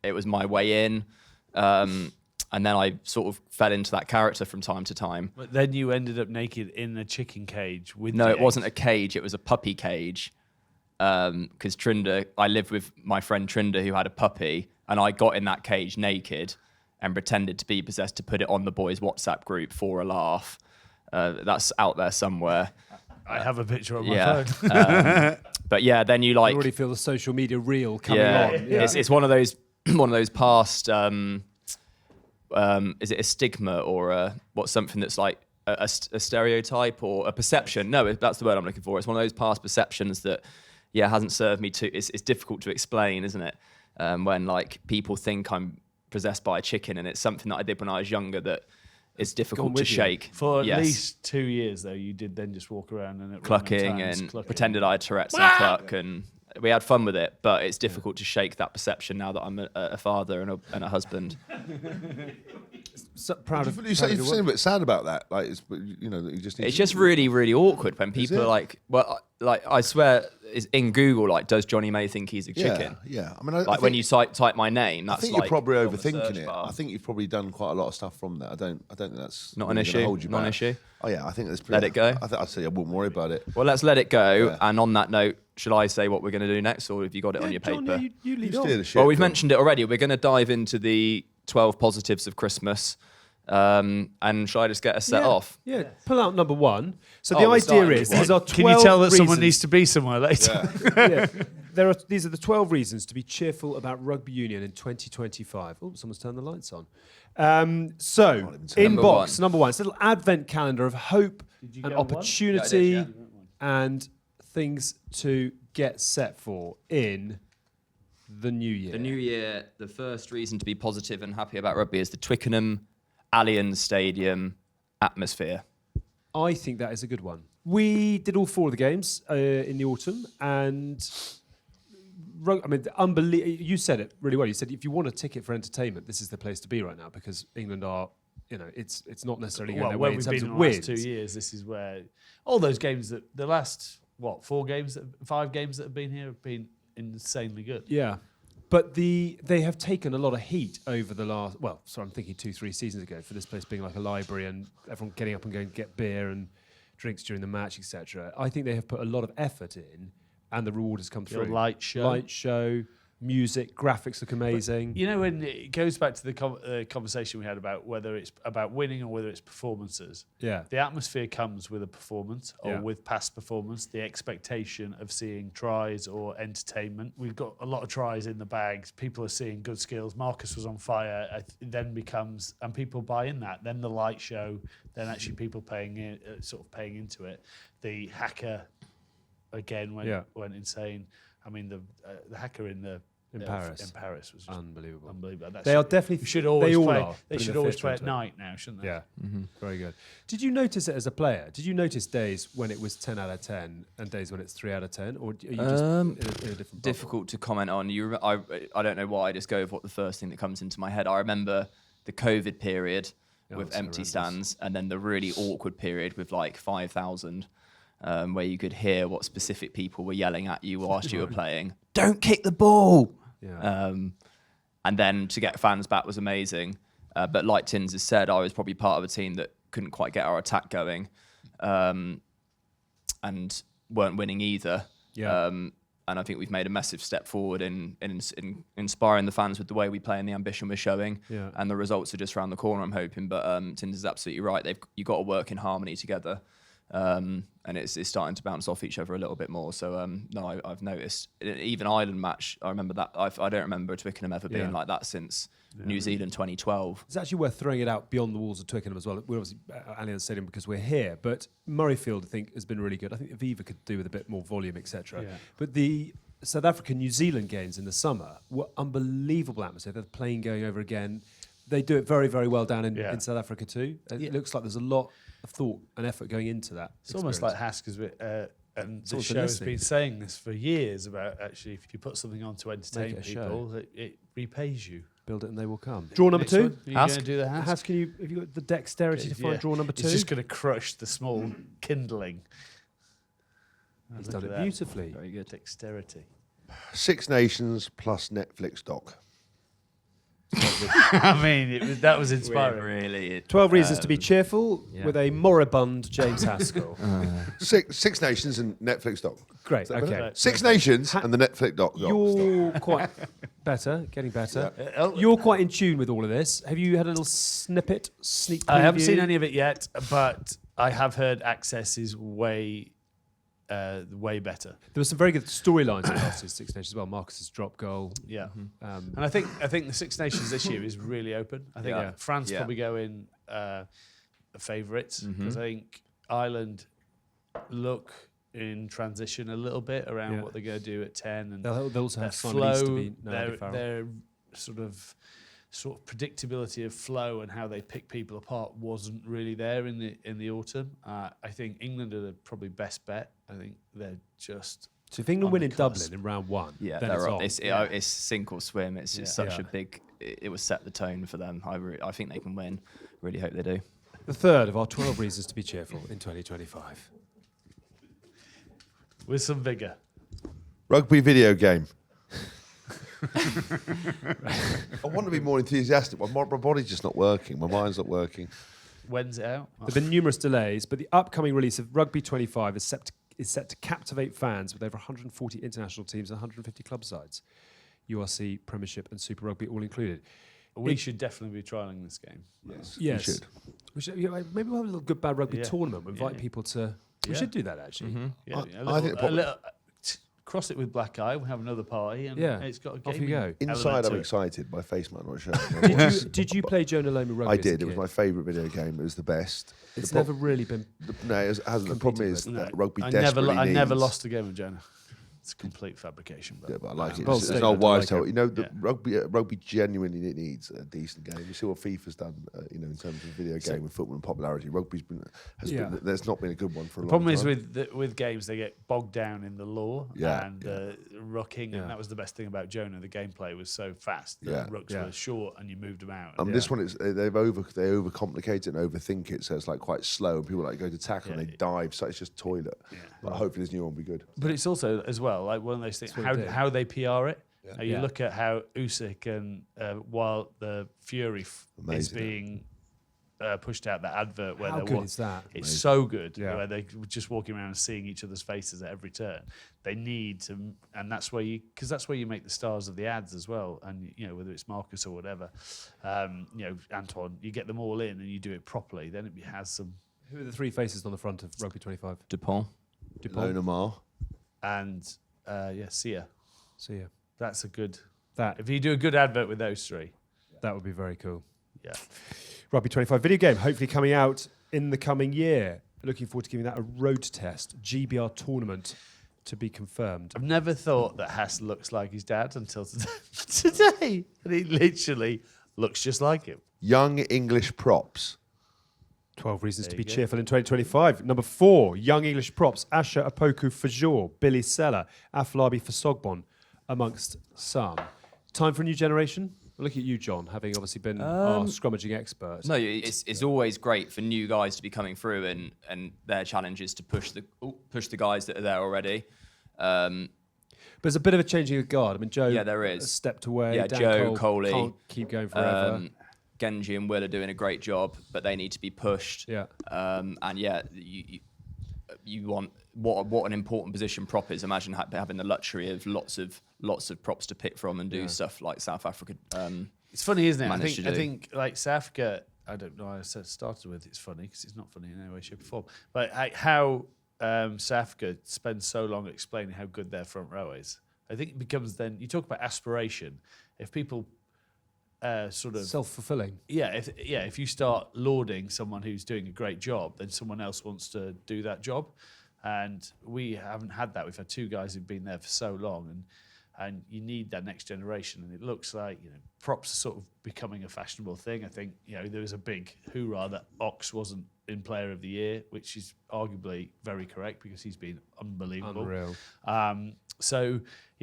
Speaker 3: it was my way in. And then I sort of fell into that character from time to time.
Speaker 4: But then you ended up naked in a chicken cage with
Speaker 3: No,
Speaker 4: the
Speaker 3: it wasn't a
Speaker 4: eggs.
Speaker 3: cage. It was a puppy cage. Because Trinder, I lived with my friend Trinder who had a puppy, and I got in that cage naked and pretended to be possessed to put it on the boys' WhatsApp group for a laugh. That's out there somewhere.
Speaker 4: I have a picture on my
Speaker 3: Yeah.
Speaker 4: phone.
Speaker 3: But yeah, then you
Speaker 1: I
Speaker 3: like,
Speaker 1: already feel the social media reel coming
Speaker 3: yeah,
Speaker 1: on. Yeah.
Speaker 3: it's one of those past. Is it a stigma or what's something that's like a stereotype or a perception? No, that's the word I'm looking for. It's one of those past perceptions that, yeah, hasn't served me to. It's difficult to explain, isn't it? When like people think I'm possessed by a chicken, and it's something that I did when I was younger that is difficult to
Speaker 1: with you.
Speaker 3: shake.
Speaker 4: For at
Speaker 3: Yes.
Speaker 4: least 2 years, though, you did then just walk around and at
Speaker 3: Clucking
Speaker 4: random times,
Speaker 3: and
Speaker 4: clucking.
Speaker 3: pretended I had Tourette's and cluck, and we had fun with it. But it's difficult to shake that perception now that I'm a father and a husband.
Speaker 1: proud of.
Speaker 2: You seem a bit sad about that. Like, it's, you know, that you just.
Speaker 3: It's just really, really awkward when people are like, well, like I swear, is in Google, like, does Jonny May think he's a chicken?
Speaker 2: Yeah. I mean, I
Speaker 3: Like
Speaker 2: think,
Speaker 3: when you type my name,
Speaker 2: I
Speaker 3: that's
Speaker 2: think
Speaker 3: like
Speaker 2: you're probably
Speaker 3: on the
Speaker 2: overthinking
Speaker 3: search
Speaker 2: it.
Speaker 3: bar.
Speaker 2: I think you've probably done quite a lot of stuff from that. I don't think that's
Speaker 3: Not an
Speaker 2: really gonna
Speaker 3: issue.
Speaker 2: hold you
Speaker 3: Not an
Speaker 2: back.
Speaker 3: issue.
Speaker 2: Oh yeah, I think that's
Speaker 3: Let it go.
Speaker 2: I'd say I wouldn't worry about it.
Speaker 3: Well, let's let it go.
Speaker 2: Yeah.
Speaker 3: And on that note, should I say what we're going to do next, or have you got it on your
Speaker 1: John,
Speaker 3: paper?
Speaker 1: you lead
Speaker 2: You
Speaker 1: on.
Speaker 2: steer the ship.
Speaker 3: Well, we've
Speaker 2: Go on.
Speaker 3: mentioned it already. We're going to dive into the 12 positives of Christmas. And shall I just get us set off?
Speaker 1: Yeah, pull out number one. So
Speaker 3: Oh,
Speaker 1: the
Speaker 3: we're
Speaker 1: idea
Speaker 3: starting
Speaker 1: is
Speaker 3: with
Speaker 1: these
Speaker 3: one.
Speaker 1: are 12
Speaker 4: Can you tell that someone
Speaker 1: reasons-
Speaker 4: needs to be somewhere later?
Speaker 1: yeah. These are the 12 reasons to be cheerful about rugby union in 2025. Oh, someone's turned the lights on. So, inbox number one. It's a little advent calendar of hope
Speaker 4: you
Speaker 1: and
Speaker 4: go one?
Speaker 1: opportunity
Speaker 3: Yeah, I did,
Speaker 1: and things to get set for in the new year.
Speaker 3: The new year, the first reason to be positive and happy about rugby is the Twickenham Allianz Stadium atmosphere.
Speaker 1: I think that is a good one. We did all 4 of the games in the autumn, and I mean, you said it really well. You said if you want a ticket for entertainment, this is the place to be right now because England are, it's not necessarily going
Speaker 4: Well,
Speaker 1: their
Speaker 4: where
Speaker 1: way in
Speaker 4: we've
Speaker 1: terms
Speaker 4: been
Speaker 1: of
Speaker 4: in the
Speaker 1: wins.
Speaker 4: last 2 years, this is where all those games that the last 5 games that have been here have been insanely good.
Speaker 1: Yeah, but they have taken a lot of heat over the last. Well, sorry, I'm thinking 2-3 seasons ago for this place being like a library and everyone getting up and going to get beer and drinks during the match, etc. I think they have put a lot of effort in, and the reward has come
Speaker 4: Your
Speaker 1: through.
Speaker 4: light show.
Speaker 1: Light show, music, graphics look amazing.
Speaker 4: You know, when it goes back to the conversation we had about whether it's about winning or whether it's performances.
Speaker 1: Yeah.
Speaker 4: The atmosphere comes with a performance or
Speaker 1: Yeah.
Speaker 4: with past performance, the expectation of seeing tries or entertainment. We've got a lot of tries in the bags. People are seeing good skills. Marcus was on fire. It then becomes, and people buy in that. Then the light show, then actually people paying into it. The hacker, again, went insane. I mean, the hacker in Paris was just
Speaker 1: Unbelievable.
Speaker 4: unbelievable.
Speaker 1: They are definitely.
Speaker 4: You should always
Speaker 1: they all
Speaker 4: play.
Speaker 1: are
Speaker 4: They
Speaker 1: putting
Speaker 4: should
Speaker 1: their
Speaker 4: always
Speaker 1: fist
Speaker 4: play at
Speaker 1: into it.
Speaker 4: night now, shouldn't they?
Speaker 1: Yeah, very good. Did you notice it as a player? Did you notice days when it was 10 out of 10 and days when it's 3 out of 10, or are you just in a different bubble?
Speaker 3: Difficult to comment on. I don't know why. I just go with what the first thing that comes into my head. I remember the COVID period with
Speaker 1: it's
Speaker 3: empty
Speaker 1: horrendous.
Speaker 3: stands, and then the really awkward period with like 5,000, where you could hear what specific people were yelling at you whilst you were playing. Don't kick the ball.
Speaker 1: Yeah.
Speaker 3: And then to get fans back was amazing. But like Tins has said, I was probably part of a team that couldn't quite get our attack going, and weren't winning either.
Speaker 1: Yeah.
Speaker 3: And I think we've made a massive step forward in inspiring the fans with the way we play and the ambition we're showing.
Speaker 1: Yeah.
Speaker 3: And the results are just around the corner, I'm hoping. But Tins is absolutely right. You've got to work in harmony together. And it's starting to bounce off each other a little bit more. So no, I've noticed. Even Ireland match, I remember that. I don't remember Twickenham ever being like that since New Zealand 2012.
Speaker 1: It's actually worth throwing it out beyond the walls of Twickenham as well. We're obviously at Allianz Stadium because we're here, but Murrayfield, I think, has been really good. I think Aviva could do with a bit more volume, etc.
Speaker 4: Yeah.
Speaker 1: But the South Africa-New Zealand games in the summer were unbelievable atmosphere. They're playing going over again. They do it very, very well down in South Africa too. It looks like there's a lot of thought and effort going into that.
Speaker 4: It's almost like Hask has been, and the
Speaker 1: Someone's
Speaker 4: show
Speaker 1: been
Speaker 4: has
Speaker 1: listening.
Speaker 4: been saying this for years about actually if you put something on to entertain
Speaker 1: it a
Speaker 4: people, it repays you.
Speaker 1: build it and they will come. Draw number
Speaker 4: Next
Speaker 1: 2.
Speaker 4: one, are you
Speaker 3: Hask?
Speaker 4: going to do the Hask?
Speaker 1: Hask, have you got the dexterity to find draw number 2?
Speaker 4: He's just going to crush the small kindling.
Speaker 1: He's
Speaker 4: Look
Speaker 1: done
Speaker 4: at
Speaker 1: it
Speaker 4: that.
Speaker 1: beautifully.
Speaker 4: Very good. Dexterity.
Speaker 2: 6 Nations plus Netflix doc.
Speaker 4: I mean, that was inspiring.
Speaker 3: Really,
Speaker 1: 12 reasons to be cheerful
Speaker 3: yeah.
Speaker 1: with a moribund James Haskell.
Speaker 2: Six Nations and Netflix doc.
Speaker 1: Great,
Speaker 2: Is that better?
Speaker 1: okay.
Speaker 2: 6 Nations and the Netflix doc.
Speaker 1: You're quite better, getting better.
Speaker 4: Yeah.
Speaker 1: You're quite in tune with all of this. Have you had a little sneak preview?
Speaker 4: I haven't seen any of it yet, but I have heard Access is way better.
Speaker 1: There were some very good storylines in last year's Six Nations as well. Marcus's drop goal.
Speaker 4: Yeah.
Speaker 1: Um,
Speaker 4: And I think the Six Nations this year is really open. I think
Speaker 3: Yeah.
Speaker 4: France
Speaker 3: Yeah.
Speaker 4: probably go in favourites because I think Ireland look in transition a little bit around
Speaker 1: Yeah.
Speaker 4: what they're going to do at 10 and
Speaker 1: they'll also
Speaker 4: their
Speaker 1: have Simon East to
Speaker 4: flow,
Speaker 1: be no
Speaker 4: their sort of predictability of flow and how they pick people apart wasn't really there in the autumn. I think England are the probably best bet. I think they're just
Speaker 1: So if England
Speaker 4: on
Speaker 1: win
Speaker 4: the
Speaker 1: in
Speaker 4: cusp.
Speaker 1: Dublin in round 1,
Speaker 3: Yeah,
Speaker 1: then
Speaker 3: they're
Speaker 1: it's
Speaker 3: up.
Speaker 1: on.
Speaker 3: It's sink or swim. It's such
Speaker 1: Yeah.
Speaker 3: a big it was set the tone for them. I think they can win. Really hope they do.
Speaker 1: The third of our 12 reasons to be cheerful in 2025.
Speaker 4: With some vigour.
Speaker 2: Rugby video game. I want to be more enthusiastic. My body's just not working. My mind's not working.
Speaker 4: When's it out?
Speaker 1: There have been numerous delays, but the upcoming release of Rugby 25 is set to captivate fans with over 140 international teams and 150 club sides. URC, Premiership and Super Rugby all included.
Speaker 4: We should definitely be trialling this game.
Speaker 1: Yes.
Speaker 2: We should.
Speaker 1: Maybe we'll have a little good bad rugby
Speaker 4: Yeah.
Speaker 1: tournament. We'll invite
Speaker 4: Yeah.
Speaker 1: people to... We
Speaker 4: Yeah.
Speaker 1: should do that, actually.
Speaker 4: Yeah,
Speaker 2: I think probably-
Speaker 4: cross it with Black Eye. We'll have another party, and
Speaker 1: Yeah.
Speaker 4: it's got a
Speaker 1: Off
Speaker 4: game.
Speaker 1: you go.
Speaker 2: Inside, I'm
Speaker 4: it.
Speaker 2: excited. My face might not show.
Speaker 1: Did you play Jonah May rugby?
Speaker 2: I
Speaker 1: as a
Speaker 2: did. It was
Speaker 1: kid?
Speaker 2: my favourite video game. It was the best.
Speaker 1: It's
Speaker 2: The pro-
Speaker 1: never really been...
Speaker 2: No, it hasn't. The problem is
Speaker 1: with
Speaker 2: that rugby
Speaker 4: I
Speaker 2: desperately
Speaker 4: never, I never
Speaker 2: needs-
Speaker 4: lost a game with Jonah. It's a complete fabrication. But
Speaker 2: Yeah, but I like it.
Speaker 1: Bold
Speaker 2: It's an
Speaker 1: statement,
Speaker 2: old
Speaker 1: I
Speaker 2: wives'
Speaker 1: like
Speaker 2: tale.
Speaker 1: it.
Speaker 2: You know, the
Speaker 4: Yeah.
Speaker 2: rugby genuinely needs a decent game. You see what FIFA's done, in terms of video game and football and popularity. Rugby's been, there's not been a good one for a long time.
Speaker 4: problem is with games, they get bogged down in the law
Speaker 2: Yeah,
Speaker 4: and rucking, and that was the best thing about Jonah. The gameplay was so fast. The
Speaker 2: Yeah.
Speaker 4: rucks
Speaker 1: Yeah.
Speaker 4: were short, and you moved them out.
Speaker 2: This one is they overcomplicate it and overthink it, so it's like quite slow. And people like go to tackle and they dive, so it's just toilet.
Speaker 4: Yeah.
Speaker 2: But hopefully this new one will be good.
Speaker 4: But it's also as well like one of those things. How they PR it. You
Speaker 1: Yeah.
Speaker 4: look at how Usyk and while the Fury is
Speaker 2: Amazing.
Speaker 4: being pushed out, that advert where
Speaker 1: How
Speaker 4: they're
Speaker 1: good is that?
Speaker 4: It's so good
Speaker 1: Yeah.
Speaker 4: where they're just walking around and seeing each other's faces at every turn. They need to, and that's where that's where you make the stars of the ads as well. And whether it's Marcus or whatever, Antoine, you get them all in and you do it properly. Then it has some.
Speaker 1: Who are the three faces on the front of Rugby 25?
Speaker 3: Dupont.
Speaker 2: Lona Mar.
Speaker 4: And Sia.
Speaker 1: So yeah,
Speaker 4: That's a good.
Speaker 1: that
Speaker 4: If you do a good advert with those three,
Speaker 1: would be very cool.
Speaker 4: yeah.
Speaker 1: Rugby 25 video game, hopefully coming out in the coming year. Looking forward to giving that a road test. GBR tournament to be confirmed.
Speaker 4: I've never thought that Haas looks like his dad until today. And he literally looks just like him.
Speaker 2: Young English props.
Speaker 1: 12 reasons to
Speaker 4: There
Speaker 1: be
Speaker 4: you go.
Speaker 1: cheerful in 2025. Number 4, young English props. Asher Apoku for Jor, Billy Seller, Afolabi for Sogbon, amongst some. Time for a new generation? Look at you, John, having obviously been our scrummaging expert.
Speaker 3: No, it's always great for new guys to be coming through, and their challenge is to push the guys that are there already.
Speaker 1: But there's a bit of a changing of guard. I mean, Joe
Speaker 3: Yeah, there is.
Speaker 1: has stepped away.
Speaker 3: Yeah,
Speaker 1: Dan
Speaker 3: Joe,
Speaker 1: Cole
Speaker 3: Coley,
Speaker 1: can't keep going forever.
Speaker 3: Genji and Will are doing a great job, but they need to be pushed.
Speaker 1: Yeah.
Speaker 3: And yeah, you want what an important position prop is. Imagine having the luxury of lots of props to pick from and do stuff like South Africa.
Speaker 4: It's funny, isn't it?
Speaker 3: managed to
Speaker 4: I
Speaker 3: do.
Speaker 4: think like South Africa, I don't know. I started with it's funny because it's not funny in any way, shape, or form. But how South Africa spends so long explaining how good their front row is. I think it becomes then you talk about aspiration. If people sort of
Speaker 1: Self-fulfilling.
Speaker 4: if you start lauding someone who's doing a great job, then someone else wants to do that job. And we haven't had that. We've had two guys who've been there for so long, and you need that next generation. And it looks like props are sort of becoming a fashionable thing. I think there was a big hoorah that Ox wasn't in Player of the Year, which is arguably very correct because he's been unbelievable.
Speaker 1: Unreal.
Speaker 4: So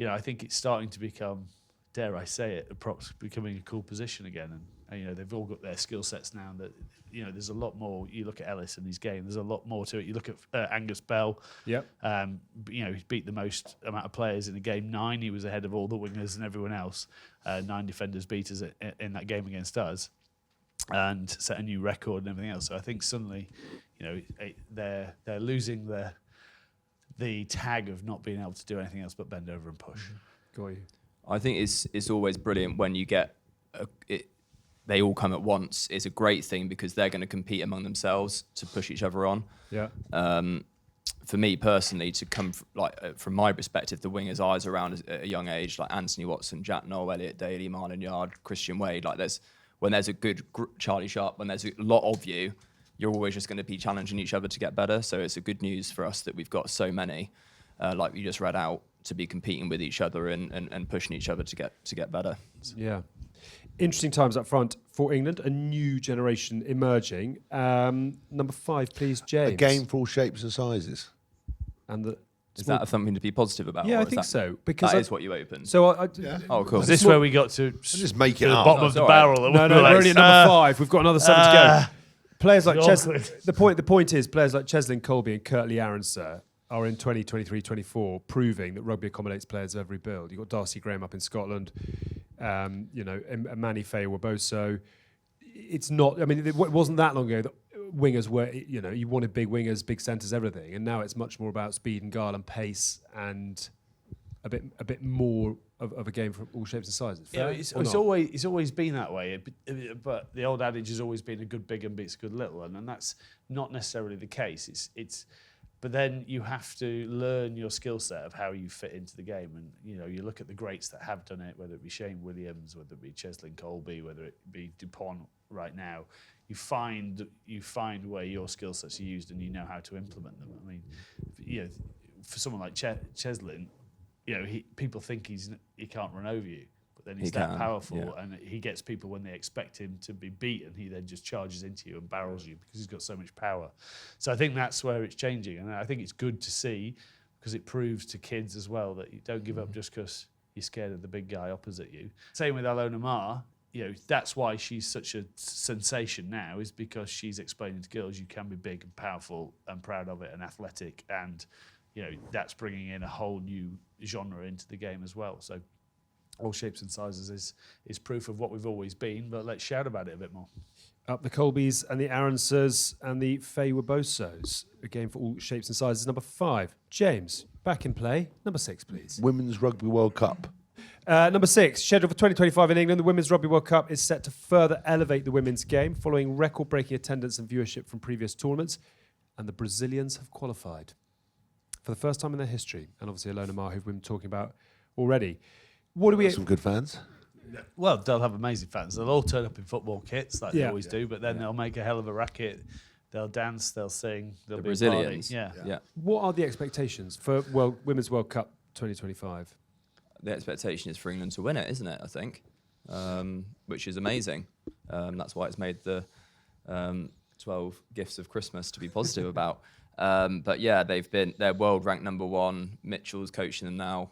Speaker 4: I think it's starting to become, dare I say it, the props becoming a cool position again, and they've all got their skill sets now. That there's a lot more. You look at Ellis and his game. There's a lot more to it. You look at Angus Bell.
Speaker 1: Yep.
Speaker 4: He's beat the most amount of players in the game. 9. He was ahead of all the wingers and everyone else. 9 defenders beat us in that game against us, and set a new record and everything else. So I think suddenly, they're losing the tag of not being able to do anything else but bend over and push.
Speaker 1: Got you.
Speaker 3: I think it's always brilliant when you get they all come at once. It's a great thing because they're going to compete among themselves to push each other on.
Speaker 1: Yeah.
Speaker 3: For me personally, to come from my perspective, the wingers' eyes around at a young age, like Anthony Watson, Jack Noel, Elliot Daly, Marlon Yard, Christian Wade. Like when there's a good Charlie Sharp, when there's a lot of you, you're always just going to be challenging each other to get better. So it's a good news for us that we've got so many, like you just read out, to be competing with each other and pushing each other to get better.
Speaker 1: Yeah. Interesting times up front for England. A new generation emerging. Number 5, please, James.
Speaker 2: A game for all shapes and sizes.
Speaker 1: And the
Speaker 3: Is that something to be positive about?
Speaker 1: Yeah,
Speaker 3: or
Speaker 1: I
Speaker 3: is
Speaker 1: think
Speaker 3: that-
Speaker 1: so. Because
Speaker 3: that is what you opened.
Speaker 1: So
Speaker 3: Oh, cool.
Speaker 4: Is this where we got to
Speaker 2: Just make it
Speaker 4: the
Speaker 2: up.
Speaker 4: bottom
Speaker 3: No,
Speaker 4: of the
Speaker 3: it's all right.
Speaker 4: barrel? That
Speaker 1: No,
Speaker 4: we
Speaker 1: no,
Speaker 4: were
Speaker 1: we're
Speaker 4: like,
Speaker 1: only at number 5. We've got another 7 to go. Players like
Speaker 4: awkward.
Speaker 1: the point is players like Cheslin Colby and Kirtley Aronsir are in 2023-24 proving that rugby accommodates players of every build. You've got Darcy Graham up in Scotland, Manny Faye-Waboso. It's not, I mean, it wasn't that long ago that wingers were, you wanted big wingers, big centres, everything. And now it's much more about speed and guile and pace and a bit more of a game for all shapes and sizes.
Speaker 4: Yeah,
Speaker 1: Fair
Speaker 4: it's
Speaker 1: or not?
Speaker 4: always been that way. But the old adage has always been a good big and beats a good little, and that's not necessarily the case. But then you have to learn your skill set of how you fit into the game, and you look at the greats that have done it, whether it be Shane Williams, whether it be Cheslin Colby, whether it be Dupont right now. You find where your skill sets are used, and you know how to implement them. I mean, for someone like Cheslin, people think he can't run over you, but then he's that powerful, and he gets people when they expect him to be beaten. He then just charges into you and barrels you because he's got so much power. So I think that's where it's changing, and I think it's good to see because it proves to kids as well that you don't give up just because you're scared of the big guy opposite you. Same with Alona Mar. That's why she's such a sensation now, is because she's explaining to girls you can be big and powerful and proud of it and athletic, and that's bringing in a whole new genre into the game as well. So all shapes and sizes is proof of what we've always been, but let's shout about it a bit more.
Speaker 1: Up the Colbys and the Aronsirs and the Faye-Wabosos. A game for all shapes and sizes. Number 5. James, back in play. Number 6, please.
Speaker 2: Women's Rugby World Cup.
Speaker 1: Number 6, scheduled for 2025 in England, the Women's Rugby World Cup is set to further elevate the women's game following record-breaking attendance and viewership from previous tournaments, and the Brazilians have qualified for the first time in their history, and obviously Alona Mar, who've been talking about already. What do we?
Speaker 2: Some good fans.
Speaker 4: Well, they'll have amazing fans. They'll all turn up in football kits like they
Speaker 1: Yeah.
Speaker 4: always do, but then they'll make a hell of a racket. They'll dance, they'll sing, they'll
Speaker 3: The
Speaker 4: be
Speaker 3: Brazilians.
Speaker 4: A party. Yeah.
Speaker 1: What are the expectations for Women's World Cup 2025?
Speaker 3: The expectation is for England to win it, isn't it? I think, which is amazing. That's why it's made the 12 gifts of Christmas to be positive about. But yeah, they're world ranked number 1. Mitchell's coaching them now.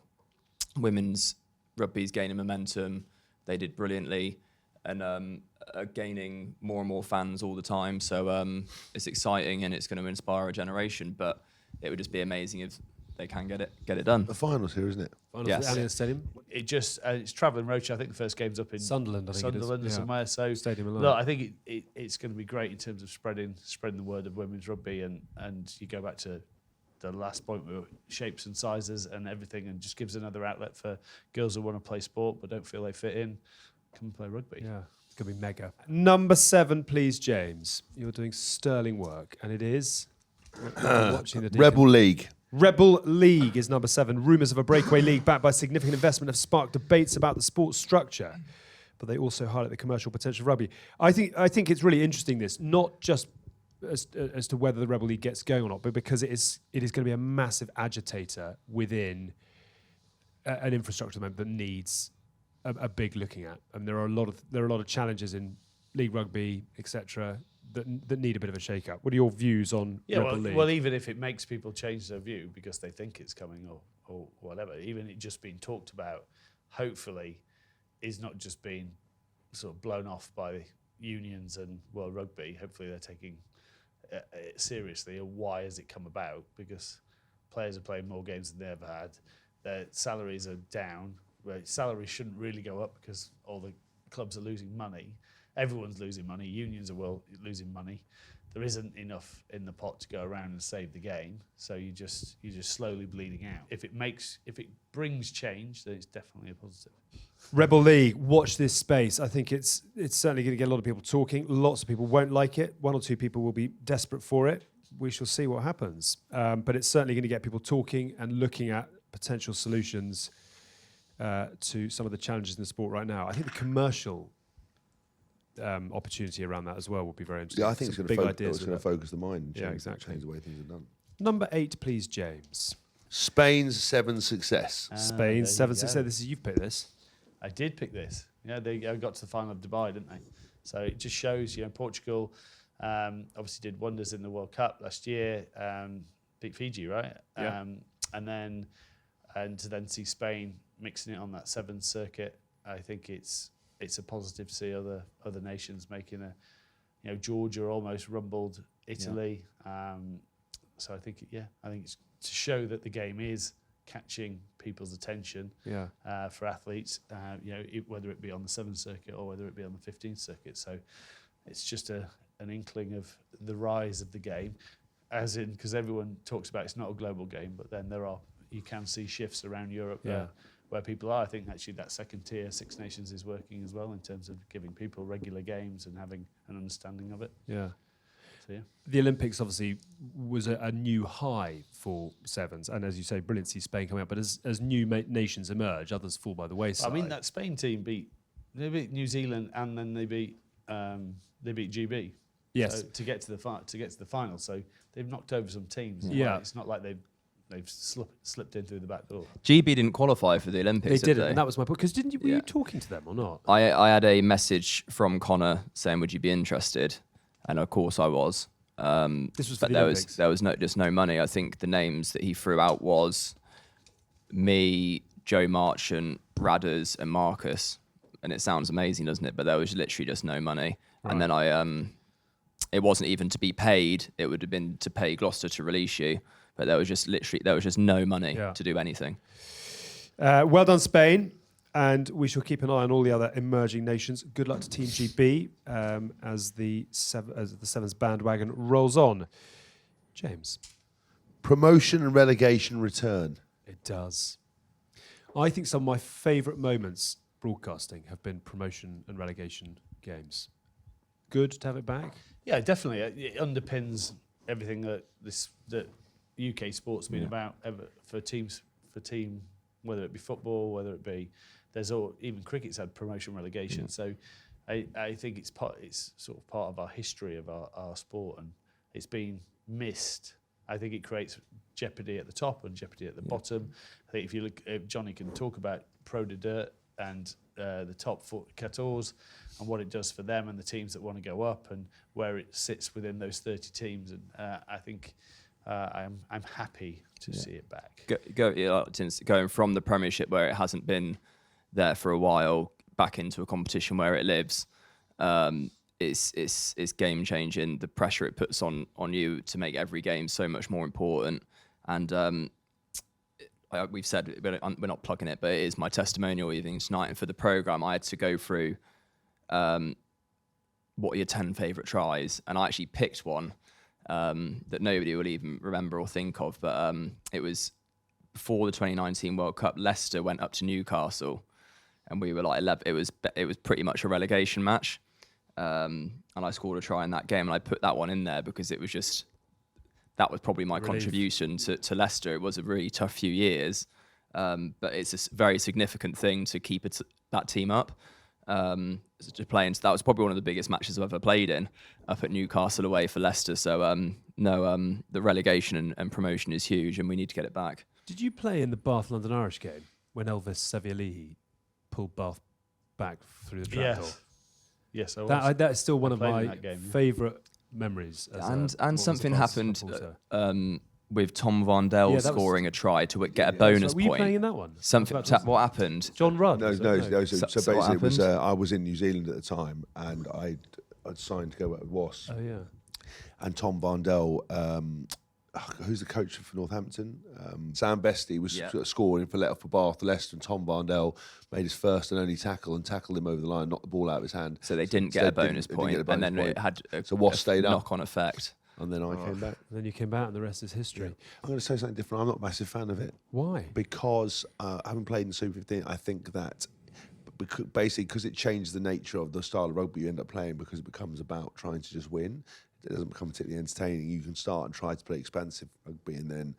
Speaker 3: Women's rugby's gaining momentum. They did brilliantly and are gaining more and more fans all the time. So it's exciting and it's going to inspire a generation. But it would just be amazing if they can get it done.
Speaker 2: The finals here, isn't it?
Speaker 1: Finals
Speaker 3: Yes.
Speaker 1: at Allianz Stadium.
Speaker 4: It's travelling road. I think the first game's up in
Speaker 1: Sunderland, I think it is.
Speaker 4: Sunderland or
Speaker 1: Yeah.
Speaker 4: somewhere. So
Speaker 1: Stadium alone.
Speaker 4: look, I think it's going to be great in terms of spreading the word of women's rugby, and you go back to the last point with shapes and sizes and everything, and just gives another outlet for girls who want to play sport but don't feel they fit in, come and play rugby.
Speaker 1: Yeah, it's going to be mega. Number 7, please, James. You're doing sterling work, and it is watching the
Speaker 2: Rebel League.
Speaker 1: Rebel League is number 7. Rumours of a breakaway league backed by significant investment have sparked debates about the sport's structure, but they also highlight the commercial potential of rugby. I think it's really interesting, this, not just as to whether the Rebel League gets going or not, but because it is going to be a massive agitator within an infrastructure that needs a big looking at. And there are a lot of challenges in league rugby, etc., that need a bit of a shake-up. What are your views on Rebel League?
Speaker 4: Well, even if it makes people change their view because they think it's coming or whatever, even it just being talked about, hopefully, is not just being sort of blown off by unions and World Rugby. Hopefully, they're taking it seriously. And why has it come about? Because players are playing more games than they ever had. Their salaries are down. Well, salaries shouldn't really go up because all the clubs are losing money. Everyone's losing money. Unions are losing money. There isn't enough in the pot to go around and save the game. So you're just slowly bleeding out. If it brings change, then it's definitely a positive.
Speaker 1: Rebel League, watch this space. I think it's certainly going to get a lot of people talking. Lots of people won't like it. 1 or 2 people will be desperate for it. We shall see what happens. But it's certainly going to get people talking and looking at potential solutions to some of the challenges in the sport right now. I think the commercial opportunity around that as well will be very interesting.
Speaker 2: Yeah, I think it's
Speaker 1: Some
Speaker 2: going
Speaker 1: big
Speaker 2: to
Speaker 1: ideas with it.
Speaker 2: focus the mind. And
Speaker 1: Yeah,
Speaker 2: change,
Speaker 1: exactly.
Speaker 2: Change the way things are done.
Speaker 1: Number 8, please, James.
Speaker 2: Spain's 7 success.
Speaker 1: Spain,
Speaker 4: there you
Speaker 1: 7
Speaker 4: go.
Speaker 1: success. This is, you've picked this.
Speaker 4: I did pick this. Yeah, they got to the final of Dubai, didn't they? So it just shows, Portugal obviously did wonders in the World Cup last year. Beat Fiji, right?
Speaker 1: Yeah.
Speaker 4: and to then see Spain mixing it on that seventh circuit. I think it's a positive to see other nations making Georgia almost rumbled Italy. So I think it's to show that the game is catching people's attention for athletes, whether it be on the 7th circuit or whether it be on the 15th circuit. So it's just an inkling of the rise of the game, as in, because everyone talks about it's not a global game, but then you can see shifts around Europe where people are. I think actually that second tier, Six Nations, is working as well in terms of giving people regular games and having an understanding of it.
Speaker 1: Yeah.
Speaker 4: So,
Speaker 1: the Olympics obviously was a new high for sevens, and as you say, brilliant to see Spain coming up. But as new nations emerge, others fall by the wayside.
Speaker 4: I mean, that Spain team beat New Zealand, and then they beat GB.
Speaker 1: Yes,
Speaker 4: so to get to the final. So they've knocked over some teams.
Speaker 1: Yeah,
Speaker 4: it's not like they've slipped in through the back door.
Speaker 3: GB didn't qualify for the Olympics.
Speaker 1: They didn't, and that was my point. Because were you talking to them or not?
Speaker 3: I had a message from Connor saying, "Would you be interested?" And of course I was.
Speaker 1: This was for
Speaker 3: but
Speaker 1: the Olympics.
Speaker 3: There was just no money. I think the names that he threw out was me, Joe Marchant, Radders, and Marcus. And it sounds amazing, doesn't it? But there was literally just no money. Right. And then it wasn't even to be paid. It would have been to pay Gloucester to release you. But there was just no money to do anything.
Speaker 1: Well done, Spain. And we shall keep an eye on all the other emerging nations. Good luck to Team GB as the Sevens bandwagon rolls on. James.
Speaker 2: Promotion and relegation return.
Speaker 1: It does. I think some of my favourite moments broadcasting have been promotion and relegation games. Good to have it back?
Speaker 4: Yeah, definitely. It underpins everything that UK sport's been about for teams, whether it be football, whether it be... even cricket's had promotion relegation. So I think it's sort of part of our history of our sport, and it's been missed. I think it creates jeopardy at the top and jeopardy at the bottom. I think if you look, Jonny can talk about Pro de Dirt and the top 14 and what it does for them and the teams that want to go up and where it sits within those 30 teams. And I think I'm happy to see it back.
Speaker 3: Going from the Premiership, where it hasn't been there for a while, back into a competition where it lives, it's game changing. The pressure it puts on you to make every game so much more important. And we've said we're not plugging it, but it is my testimonial evening tonight. And for the programme, I had to go through what are your 10 favourite tries, and I actually picked one that nobody will even remember or think of. But it was before the 2019 World Cup. Leicester went up to Newcastle, and we were like 11. It was pretty much a relegation match, and I scored a try in that game, and I put that one in there because it was that was probably my contribution to Leicester. It was a really tough few years, but it's a very significant thing to keep that team up. To play into that was probably one of the biggest matches I've ever played in, up at Newcastle away for Leicester. So the relegation and promotion is huge, and we need to get it back.
Speaker 1: Did you play in the Bath London Irish game when Elvis Savialihi pulled Bath back through the trapdoor?
Speaker 4: Yes, I was.
Speaker 1: That is still one of my
Speaker 4: game,
Speaker 1: favourite memories.
Speaker 3: And something happened with Tom Vondell scoring a try to get a bonus
Speaker 1: point. Were you playing in that one?
Speaker 3: What happened?
Speaker 1: John Rudd?
Speaker 2: No. So basically, it was, I was in New Zealand at the time, and I'd signed to go with Wasps.
Speaker 1: Oh yeah.
Speaker 2: And Tom Vondell, who's the coach for Northampton? Sam Bestie was scoring for Bath, Leicester, and Tom Vondell made his first and only tackle and tackled him over the line, knocked the ball out of his hand.
Speaker 3: So they didn't get a bonus point, and then it had a knock-on effect.
Speaker 2: And then I came back.
Speaker 1: And then you came back, and the rest is history.
Speaker 2: Yeah. I'm going to say something different. I'm not a massive fan of it.
Speaker 1: Why?
Speaker 2: Because having played in Super 15, I think that because it changed the nature of the style of rugby you end up playing, because it becomes about trying to just win. It doesn't become particularly entertaining. You can start and try to play expansive rugby, and then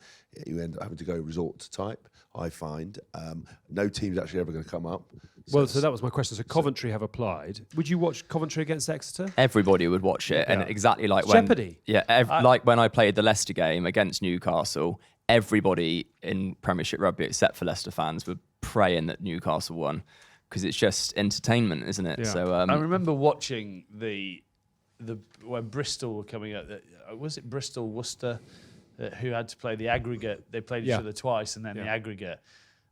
Speaker 2: you end up having to go resort to type. I find no team's actually ever going to come up.
Speaker 1: So that was my question. So Coventry have applied. Would you watch Coventry against Exeter?
Speaker 3: Everybody would watch it, and exactly like
Speaker 1: Jeopardy.
Speaker 3: Like when I played the Leicester game against Newcastle, everybody in Premiership rugby except for Leicester fans were praying that Newcastle won, because it's just entertainment, isn't it?
Speaker 1: Yeah.
Speaker 3: So
Speaker 4: I remember watching when Bristol were coming out. Was it Bristol Worcester? who had to play the aggregate. They played each other twice and then the aggregate.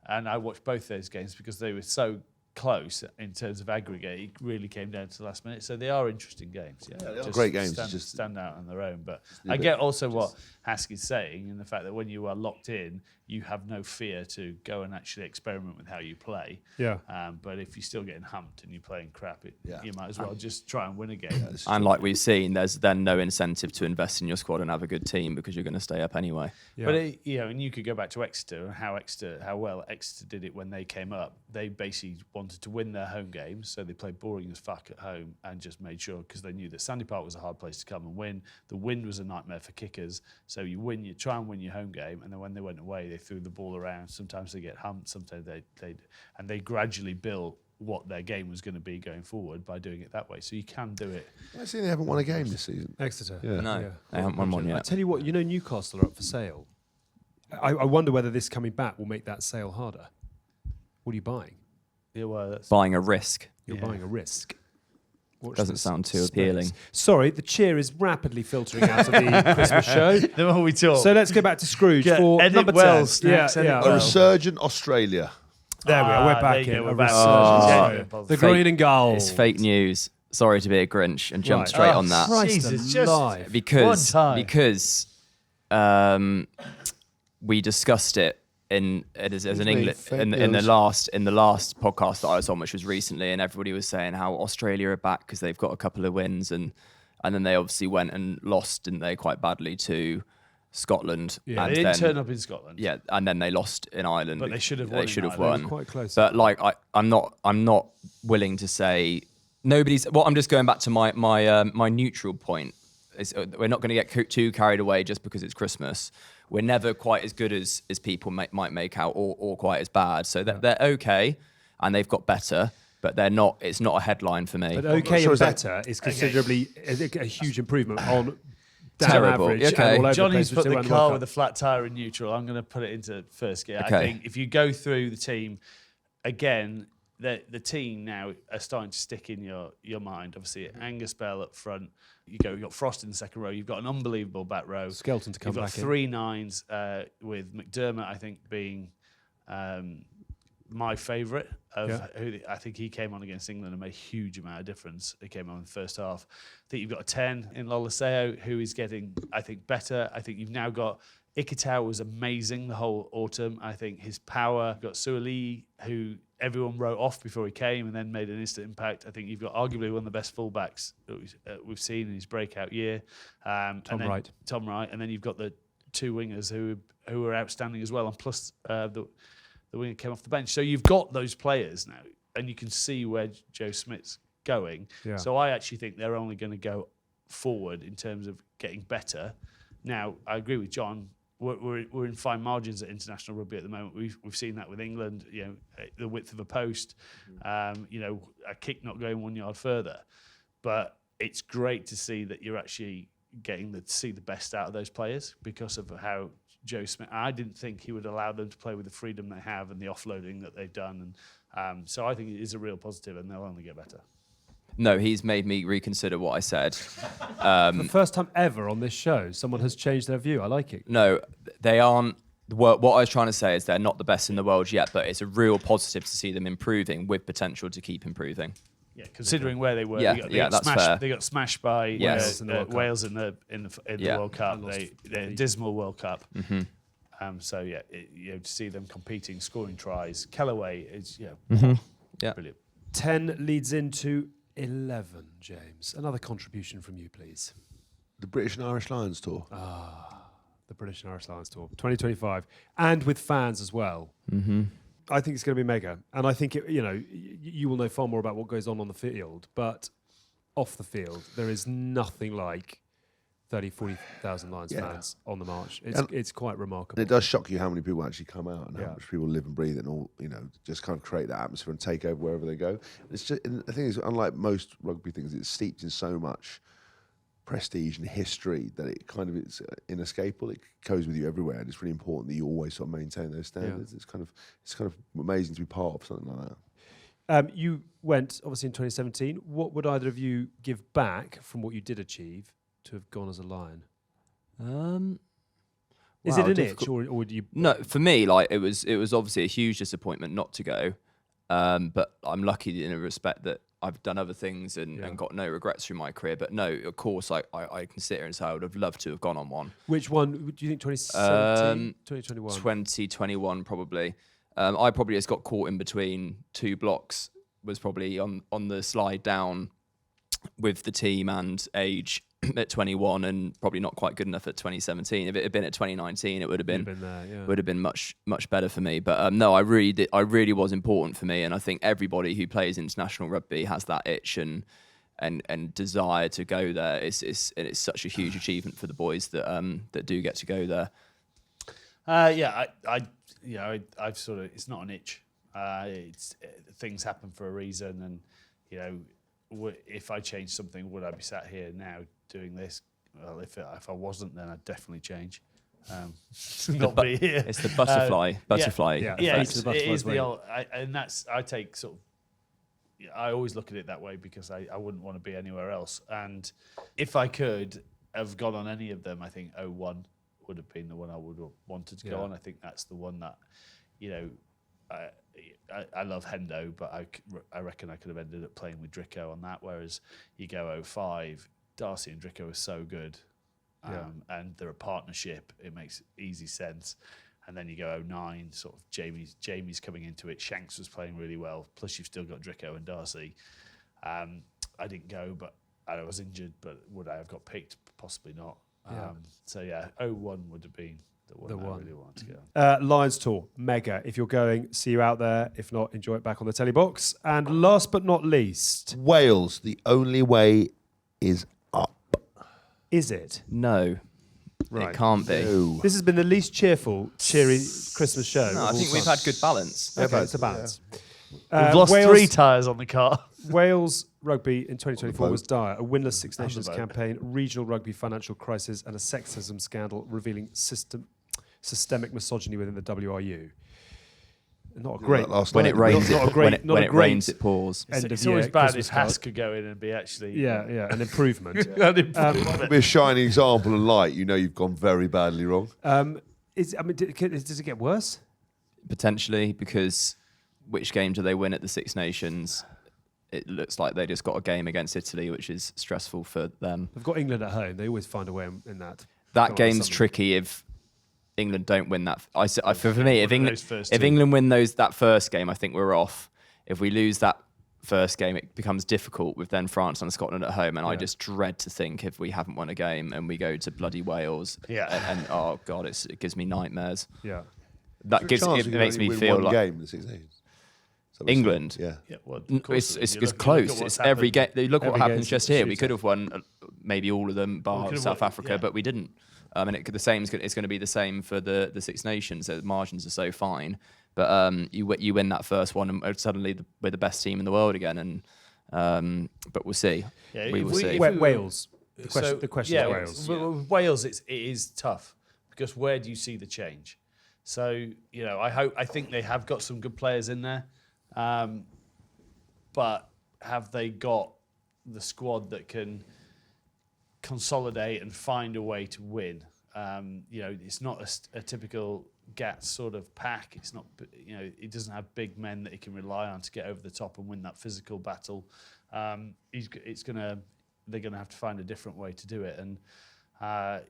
Speaker 4: And I watched both those games because they were so close in terms of aggregate. It really came down to the last minute. So they are interesting games. Yeah,
Speaker 2: they are great games.
Speaker 4: Stand out on their own. But I get also what Haskell's saying, in the fact that when you are locked in, you have no fear to go and actually experiment with how you play.
Speaker 1: Yeah.
Speaker 4: But if you're still getting humped and you're playing crap, you might as well just try and win a game.
Speaker 3: And like we've seen, there's then no incentive to invest in your squad and have a good team because you're going to stay up anyway.
Speaker 1: Yeah.
Speaker 4: But and you could go back to Exeter and how well Exeter did it when they came up. They basically wanted to win their home games, so they played boring as fuck at home and just made sure, because they knew that Sandy Park was a hard place to come and win. The wind was a nightmare for kickers, so you try and win your home game, and then when they went away, they threw the ball around. Sometimes they get humped, sometimes they gradually built what their game was going to be going forward by doing it that way. So you can do it.
Speaker 2: I see they haven't won a game this season.
Speaker 1: Exeter.
Speaker 2: Yeah.
Speaker 3: No, they haven't won one
Speaker 1: I
Speaker 3: yet.
Speaker 1: tell you what, Newcastle are up for sale. I wonder whether this coming back will make that sale harder. What are you buying?
Speaker 4: Yeah, well, that's
Speaker 3: Buying a risk.
Speaker 1: You're buying a risk. Watch
Speaker 3: Doesn't
Speaker 1: this
Speaker 3: sound too
Speaker 1: space.
Speaker 3: appealing.
Speaker 1: Sorry, the cheer is rapidly filtering out of the Christmas show.
Speaker 4: the more we talk.
Speaker 1: So let's go back to Scrooge
Speaker 4: Yeah,
Speaker 1: for
Speaker 4: edit
Speaker 1: number 10.
Speaker 4: well, Snacks, edit
Speaker 2: A
Speaker 4: well.
Speaker 2: resurgent Australia.
Speaker 1: There we are. We're back
Speaker 4: there you
Speaker 1: in.
Speaker 4: go,
Speaker 1: A
Speaker 4: we're back.
Speaker 1: resurgence.
Speaker 4: Oh.
Speaker 1: The
Speaker 3: Fake-
Speaker 1: green and gold.
Speaker 3: It's fake news. Sorry to be a Grinch and jump
Speaker 1: Right.
Speaker 3: straight on that.
Speaker 1: Christ
Speaker 4: Jesus, just-
Speaker 1: alive.
Speaker 3: because
Speaker 4: One time.
Speaker 3: because we discussed it as an English in the last podcast that I was on, which was recently, and everybody was saying how Australia are back because they've got a couple of wins, and then they obviously went and lost, didn't they, quite badly to Scotland.
Speaker 1: Yeah,
Speaker 3: and
Speaker 4: They didn't
Speaker 3: then,
Speaker 4: turn up in Scotland.
Speaker 3: Yeah, and then they lost in Ireland.
Speaker 4: But they should have won
Speaker 3: They
Speaker 4: in
Speaker 3: should have
Speaker 4: Ireland.
Speaker 3: won.
Speaker 1: Quite close.
Speaker 3: But like, I'm not willing to say nobody's. Well, I'm just going back to my neutral point. We're not going to get too carried away just because it's Christmas. We're never quite as good as people might make out, or quite as bad. So they're okay, and they've got better, but they're not. It's not a headline for me.
Speaker 1: But okay
Speaker 2: sure
Speaker 1: and
Speaker 2: is that-
Speaker 1: better is considerably a huge improvement on damn
Speaker 3: Terrible.
Speaker 1: average.
Speaker 3: Okay.
Speaker 1: and all over
Speaker 4: Johnny's
Speaker 1: the place,
Speaker 4: put
Speaker 1: which they
Speaker 4: the
Speaker 1: won
Speaker 4: car
Speaker 1: World
Speaker 4: with a
Speaker 1: Cup.
Speaker 4: flat tyre in neutral. I'm going to put it into first gear. I
Speaker 3: Okay.
Speaker 4: think if you go through the team, again, the team now are starting to stick in your mind. Obviously, Angus Bell up front. You've got Frost in the second row. You've got an unbelievable back row.
Speaker 1: Skelton to come
Speaker 4: You've got
Speaker 1: back in.
Speaker 4: 3 nines with McDermott, I think, being my favourite. Who I think he came on against England and made a huge amount of difference. He came on in the first half. I think you've got a 10 in Lolaseo, who is getting, I think, better. I think you've now got Ikitau was amazing the whole autumn. I think his power. You've got Suoli, who everyone wrote off before he came and then made an instant impact. I think you've got arguably one of the best fullbacks that we've seen in his breakout year. Tom
Speaker 1: Wright.
Speaker 4: Tom Wright. And then you've got the 2 wingers who are outstanding as well. And plus the winger came off the bench. So you've got those players now, and you can see where Joe Smith's going.
Speaker 1: Yeah.
Speaker 4: So I actually think they're only going to go forward in terms of getting better. Now, I agree with John. We're in fine margins at international rugby at the moment. We've seen that with England. The width of a post. A kick not going 1 yard further. But it's great to see that you're actually getting to see the best out of those players because of how Joe Smith. I didn't think he would allow them to play with the freedom they have and the offloading that they've done. And so I think it is a real positive, and they'll only get better.
Speaker 3: No, he's made me reconsider what I said.
Speaker 1: For the first time ever on this show, someone has changed their view. I like it.
Speaker 3: No, they aren't. What I was trying to say is they're not the best in the world yet, but it's a real positive to see them improving with potential to keep improving.
Speaker 4: Yeah, considering where they were,
Speaker 3: Yeah,
Speaker 4: they got
Speaker 3: that's
Speaker 4: smashed.
Speaker 3: fair.
Speaker 4: They got smashed by
Speaker 3: Yes.
Speaker 4: Wales in the World Cup. They dismal World Cup.
Speaker 3: Mm-hmm.
Speaker 4: To see them competing, scoring tries. Kellaway is
Speaker 3: Yeah.
Speaker 4: brilliant.
Speaker 1: 10 leads into 11, James. Another contribution from you, please.
Speaker 2: The British and Irish Lions tour.
Speaker 1: The British and Irish Lions Tour, 2025, and with fans as well.
Speaker 3: Mm-hmm.
Speaker 1: I think it's going to be mega, and I think you will know far more about what goes on the field, but off the field, there is nothing like 40,000 Lions fans on the march. It's quite remarkable.
Speaker 2: And it does shock you how many people actually come out and
Speaker 1: Yeah.
Speaker 2: how much people live and breathe and all, just kind of create that atmosphere and take over wherever they go. It's just, and the thing is, unlike most rugby things, it's steeped in so much prestige and history that it kind of it's inescapable. It goes with you everywhere, and it's really important that you always sort of maintain those standards. Yeah. It's kind of amazing to be part of something like that.
Speaker 1: You went obviously in 2017. What would either of you give back from what you did achieve to have gone as a Lion? Is
Speaker 3: Wow,
Speaker 1: it an
Speaker 3: difficult.
Speaker 1: itch, or would you?
Speaker 3: No, for me, like it was obviously a huge disappointment not to go. But I'm lucky in a respect that I've done other things and got no regrets through my career. But no, of course, I can sit here and say I would have loved to have gone on one.
Speaker 1: Which one do you think? 2017, 2021.
Speaker 3: 2021 probably. I probably just got caught in between two blocks. Was probably on the slide down with the team and age at 21, and probably not quite good enough at 2017. If it had been at 2019, it would have been
Speaker 1: there,
Speaker 3: would have been much better for me. But no, I really was important for me, and I think everybody who plays international rugby has that itch and desire to go there. It's such a huge achievement for the boys that do get to go there.
Speaker 4: I've sort of, it's not an itch. Things happen for a reason, and if I changed something, would I be sat here now doing this? Well, if I wasn't, then I'd definitely change. Not be here.
Speaker 3: It's the butterfly.
Speaker 1: Yeah.
Speaker 4: It is the old, I always look at it that way because I wouldn't want to be anywhere else. And if I could have gone on any of them, I think 01 would have been the one I would have wanted to go on. I think that's the one that, I love Hendo, but I reckon I could have ended up playing with Dricko on that. Whereas you go 05, Darcy and Dricko are so good, and they're a partnership. It makes easy sense. And then you go 09, sort of Jamie's coming into it. Shanks was playing really well. Plus you've still got Dricko and Darcy. I didn't go, but I was injured. But would I have got picked? Possibly not. 01 would have been the one I really wanted to go.
Speaker 1: Lions tour, mega. If you're going, see you out there. If not, enjoy it back on the telly box. And last but not least,
Speaker 2: Wales, the only way is up.
Speaker 1: is it?
Speaker 3: No,
Speaker 1: Right.
Speaker 3: it can't be.
Speaker 2: No.
Speaker 1: This has been the least cheerful, cheery Christmas show.
Speaker 3: No, I
Speaker 1: of
Speaker 3: think
Speaker 1: all
Speaker 3: we've
Speaker 1: time.
Speaker 3: had good balance.
Speaker 1: Okay, it's a balance.
Speaker 4: We've lost
Speaker 1: Wales,
Speaker 4: 3 tyres on the car.
Speaker 1: Wales rugby in 2024 was dire. A winless Six
Speaker 4: On the
Speaker 1: Nations
Speaker 4: boat.
Speaker 1: campaign, regional rugby financial crisis, and a sexism scandal revealing systemic misogyny within the WRU. Not a great.
Speaker 2: When it rains,
Speaker 1: not a great.
Speaker 3: when it rains, it pours.
Speaker 1: End of
Speaker 4: It's always
Speaker 1: year
Speaker 4: bad
Speaker 1: Christmas
Speaker 4: if Haas
Speaker 1: card.
Speaker 4: could go in and be actually...
Speaker 1: Yeah, an improvement.
Speaker 2: It'll be a shining example of light. You've gone very badly wrong.
Speaker 1: Does it get worse?
Speaker 3: Potentially, because which game do they win at the Six Nations? It looks like they just got a game against Italy, which is stressful for them.
Speaker 1: They've got England at home. They always find a way in that.
Speaker 3: That
Speaker 1: Come on,
Speaker 3: game's
Speaker 1: something.
Speaker 3: tricky if England don't win that. For me, if
Speaker 4: One of those first two.
Speaker 3: England win that first game, I think we're off. If we lose that first game, it becomes difficult with then France and Scotland at home. And I just dread to think if we haven't won a game and we go to bloody Wales. And oh God, it gives me nightmares.
Speaker 1: Yeah.
Speaker 3: That
Speaker 2: There's a chance
Speaker 3: it
Speaker 2: we can
Speaker 3: makes
Speaker 2: only
Speaker 3: me
Speaker 2: win
Speaker 3: feel
Speaker 2: one
Speaker 3: like
Speaker 2: game in the Six Nations. Is that what
Speaker 3: England.
Speaker 2: you're saying? Yeah.
Speaker 4: Yeah, well, of course
Speaker 3: It's
Speaker 4: you look
Speaker 3: close.
Speaker 4: at what's
Speaker 3: It's every game.
Speaker 4: happened.
Speaker 3: Look what
Speaker 1: Every
Speaker 3: happens
Speaker 1: game's
Speaker 3: just
Speaker 1: a
Speaker 3: here. We
Speaker 1: shooter.
Speaker 3: could have won maybe all of them,
Speaker 4: We
Speaker 3: bar
Speaker 4: could have
Speaker 3: South
Speaker 4: won,
Speaker 3: Africa,
Speaker 4: yeah.
Speaker 3: but we didn't. And it's going to be the same for the Six Nations. The margins are so fine, but you win that first one, and suddenly we're the best team in the world again. And but we'll see.
Speaker 4: Yeah,
Speaker 3: we
Speaker 4: if
Speaker 3: will
Speaker 4: we-
Speaker 3: see.
Speaker 4: if
Speaker 1: Wa- Wales. The question,
Speaker 4: So,
Speaker 1: the question
Speaker 4: yeah,
Speaker 1: is Wales.
Speaker 4: With Wales, it is tough because where do you see the change? So I think they have got some good players in there, but have they got the squad that can consolidate and find a way to win? It's not a typical GATS sort of pack. It's not, it doesn't have big men that he can rely on to get over the top and win that physical battle. They're gonna have to find a different way to do it, and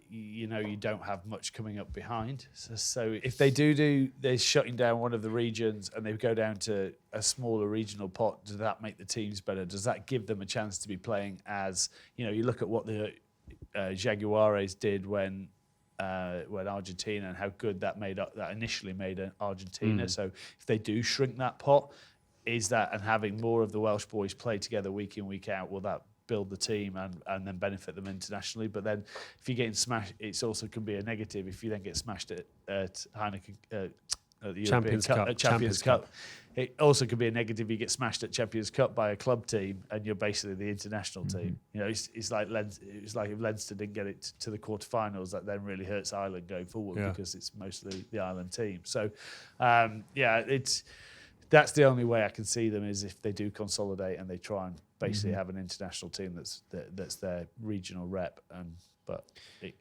Speaker 4: you don't have much coming up behind. So if they they're shutting down one of the regions and they go down to a smaller regional pot, does that make the teams better? Does that give them a chance to be playing as, you look at what the Jaguares did when Argentina and how good that initially made Argentina. So if they do shrink that pot, is that, and having more of the Welsh boys play together week in, week out, will that build the team and then benefit them internationally? But then if you're getting smashed, it also can be a negative if you then get smashed at Heineken at the
Speaker 1: Champions
Speaker 4: European
Speaker 1: Cup.
Speaker 4: at Champions Cup. It also could be a negative if you get smashed at Champions Cup by a club team and you're basically the international team. It's like if Leinster didn't get it to the quarterfinals, that then really hurts Ireland going forward because it's mostly the Ireland team. So that's the only way I can see them, is if they do consolidate and they try and basically have an international team that's their regional rep. But it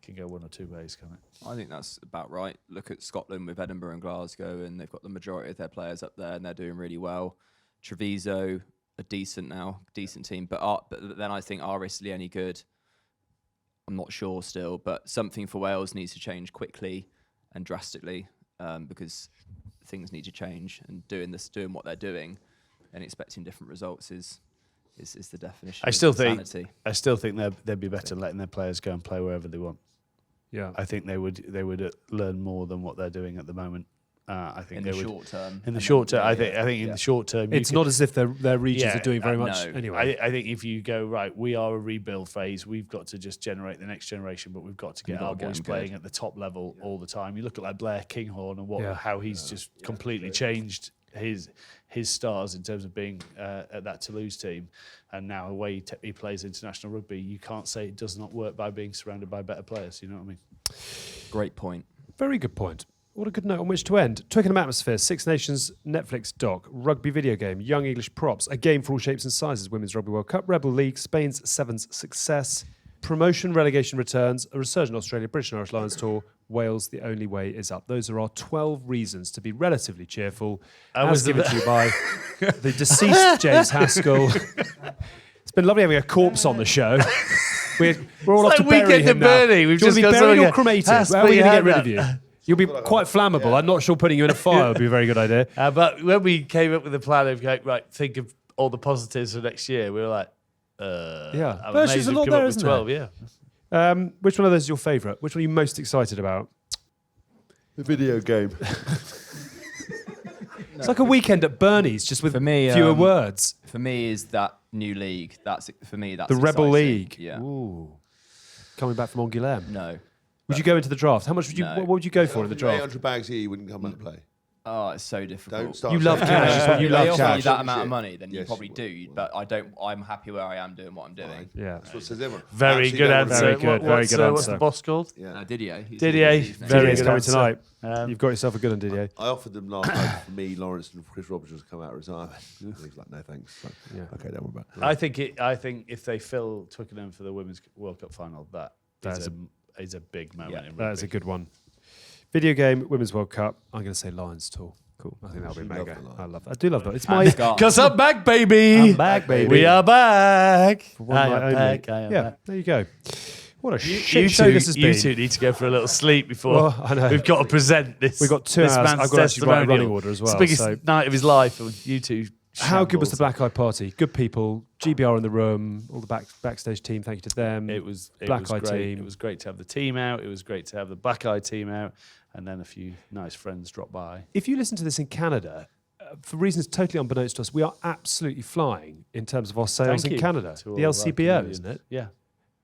Speaker 4: can go one or two ways, can't it?
Speaker 3: I think that's about right. Look at Scotland with Edinburgh and Glasgow, and they've got the majority of their players up there, and they're doing really well. Treviso are decent team, but then I think are Italy any good? I'm not sure still, but something for Wales needs to change quickly and drastically because things need to change. And doing what they're doing, and expecting different results is the definition.
Speaker 4: I still
Speaker 3: of insanity.
Speaker 4: think they'd be better letting their players go and play wherever they want.
Speaker 1: Yeah,
Speaker 4: I think they would learn more than what they're doing at the moment. I think
Speaker 3: in the short term.
Speaker 4: In the short term, I think in the short term,
Speaker 1: it's not as if their regions are doing very much
Speaker 3: no.
Speaker 1: anyway.
Speaker 4: I think if you go right, we are a rebuild phase. We've got to just generate the next generation, but we've got to get our boys playing at the top level all the time. You look at like Blair Kinghorn and how he's just completely changed his stars in terms of being at that Toulouse team, and now away he plays international rugby. You can't say it does not work by being surrounded by better players. You know what I mean?
Speaker 3: Great point.
Speaker 1: Very good point. What a good note on which to end. Twickenham Atmosphere, Six Nations Netflix doc, rugby video game, Young English props, a game for all shapes and sizes, Women's Rugby World Cup, Rebel League, Spain's Sevens success, promotion, relegation returns, a resurgent Australia, British and Irish Lions tour, Wales, the only way is up. Those are our 12 reasons to be relatively cheerful, as given to you by the deceased James Haskell. It's been lovely having a corpse on the show. We're all off to bury him now.
Speaker 4: We've
Speaker 1: Do you want to
Speaker 4: just
Speaker 1: be
Speaker 4: got
Speaker 1: buried or
Speaker 4: someone
Speaker 1: cremated?
Speaker 4: Has
Speaker 1: How are we
Speaker 4: to
Speaker 1: going to
Speaker 4: be
Speaker 1: get rid
Speaker 4: had
Speaker 1: of you? You'll be quite flammable. I'm not sure putting you in a fire would be a very good idea.
Speaker 4: But when we came up with the plan of going, right, think of all the positives for next year, we were like,
Speaker 1: Yeah.
Speaker 4: I'm
Speaker 1: There's
Speaker 4: amazed
Speaker 1: just a
Speaker 4: we've
Speaker 1: lot
Speaker 4: come
Speaker 1: there,
Speaker 4: up with
Speaker 1: isn't
Speaker 4: 12,
Speaker 1: there?
Speaker 4: yeah.
Speaker 1: Which one of those is your favourite? Which one are you most excited about?
Speaker 2: The video game.
Speaker 1: It's like a weekend at Bernie's, just with
Speaker 3: For me,
Speaker 1: fewer words.
Speaker 3: For me, is that new league. That's for me. That's
Speaker 1: The Rebel
Speaker 3: exciting.
Speaker 1: League.
Speaker 3: Yeah.
Speaker 1: Ooh. Coming back from Angoulême.
Speaker 3: No.
Speaker 1: Would you go into the draft? How much would you?
Speaker 3: No.
Speaker 1: What would you go for in the draft?
Speaker 2: 800 bags here, you wouldn't come back and play.
Speaker 3: Oh, it's so difficult.
Speaker 2: Don't start.
Speaker 1: You love
Speaker 2: saying
Speaker 1: cash.
Speaker 2: that.
Speaker 1: That's what you
Speaker 3: If
Speaker 1: love
Speaker 3: they offer
Speaker 1: cash.
Speaker 3: you that amount of money, then you
Speaker 2: Yes.
Speaker 3: probably do. But I don't. I'm happy where I am doing what I'm doing.
Speaker 1: Yeah.
Speaker 2: That's what says everyone.
Speaker 4: Very
Speaker 2: Absolutely
Speaker 4: good
Speaker 2: no one
Speaker 4: answer.
Speaker 1: Very good, very
Speaker 4: What's,
Speaker 1: good
Speaker 4: What's
Speaker 1: answer.
Speaker 4: the boss called?
Speaker 2: Yeah.
Speaker 3: Didier. He's
Speaker 4: Didier.
Speaker 3: here this evening.
Speaker 4: Very
Speaker 1: Didier's
Speaker 4: good
Speaker 1: coming
Speaker 4: answer.
Speaker 1: tonight. You've got yourself a good one, Didier.
Speaker 2: I offered them last night for me, Lawrence, and Chris Robertson to come out of retirement. He was like, no thanks. Like,
Speaker 1: Yeah.
Speaker 2: Okay, don't worry about it.
Speaker 4: I think if they fill Twickenham for the Women's World Cup final, that is a big moment in rugby.
Speaker 1: That is a good one. Video game, Women's World Cup. I'm going to say Lions tour. Cool. I think that'll be
Speaker 2: You
Speaker 1: mega.
Speaker 2: love the Lions.
Speaker 1: I love that. I do love that. It's
Speaker 3: And
Speaker 1: my
Speaker 3: Scar.
Speaker 4: Because I'm back, baby.
Speaker 1: I'm back, baby.
Speaker 4: We are back.
Speaker 1: one
Speaker 4: I
Speaker 1: night
Speaker 4: am
Speaker 1: only.
Speaker 4: back. I am
Speaker 1: Yeah,
Speaker 4: back.
Speaker 1: there you go. What a
Speaker 4: You
Speaker 1: shit show this has
Speaker 4: you
Speaker 1: been.
Speaker 4: two need to go for a little sleep before
Speaker 1: Well, I know.
Speaker 4: we've got to present this.
Speaker 1: We've got 2
Speaker 4: this
Speaker 1: hours.
Speaker 4: man's
Speaker 1: I've got to actually write a running
Speaker 4: testimonial.
Speaker 1: order as
Speaker 4: It's
Speaker 1: well.
Speaker 4: the biggest
Speaker 1: So
Speaker 4: night of his life, and you two.
Speaker 1: how good was the
Speaker 4: shambles.
Speaker 1: Black Eye Party? Good people. GBR in the room. All the backstage team. Thank you to them.
Speaker 4: It was
Speaker 1: Black Eye
Speaker 4: great.
Speaker 1: team.
Speaker 4: It was great to have the team out. It was great to have the Black Eye team out, and then a few nice friends drop by.
Speaker 1: If you listen to this in Canada, for reasons totally unbeknownst to us, we are absolutely flying in terms of our sales
Speaker 4: Thank
Speaker 1: in
Speaker 4: you
Speaker 1: Canada.
Speaker 4: to all
Speaker 1: The
Speaker 4: our
Speaker 1: LCBO,
Speaker 4: Canadians.
Speaker 1: isn't it?
Speaker 4: Yeah.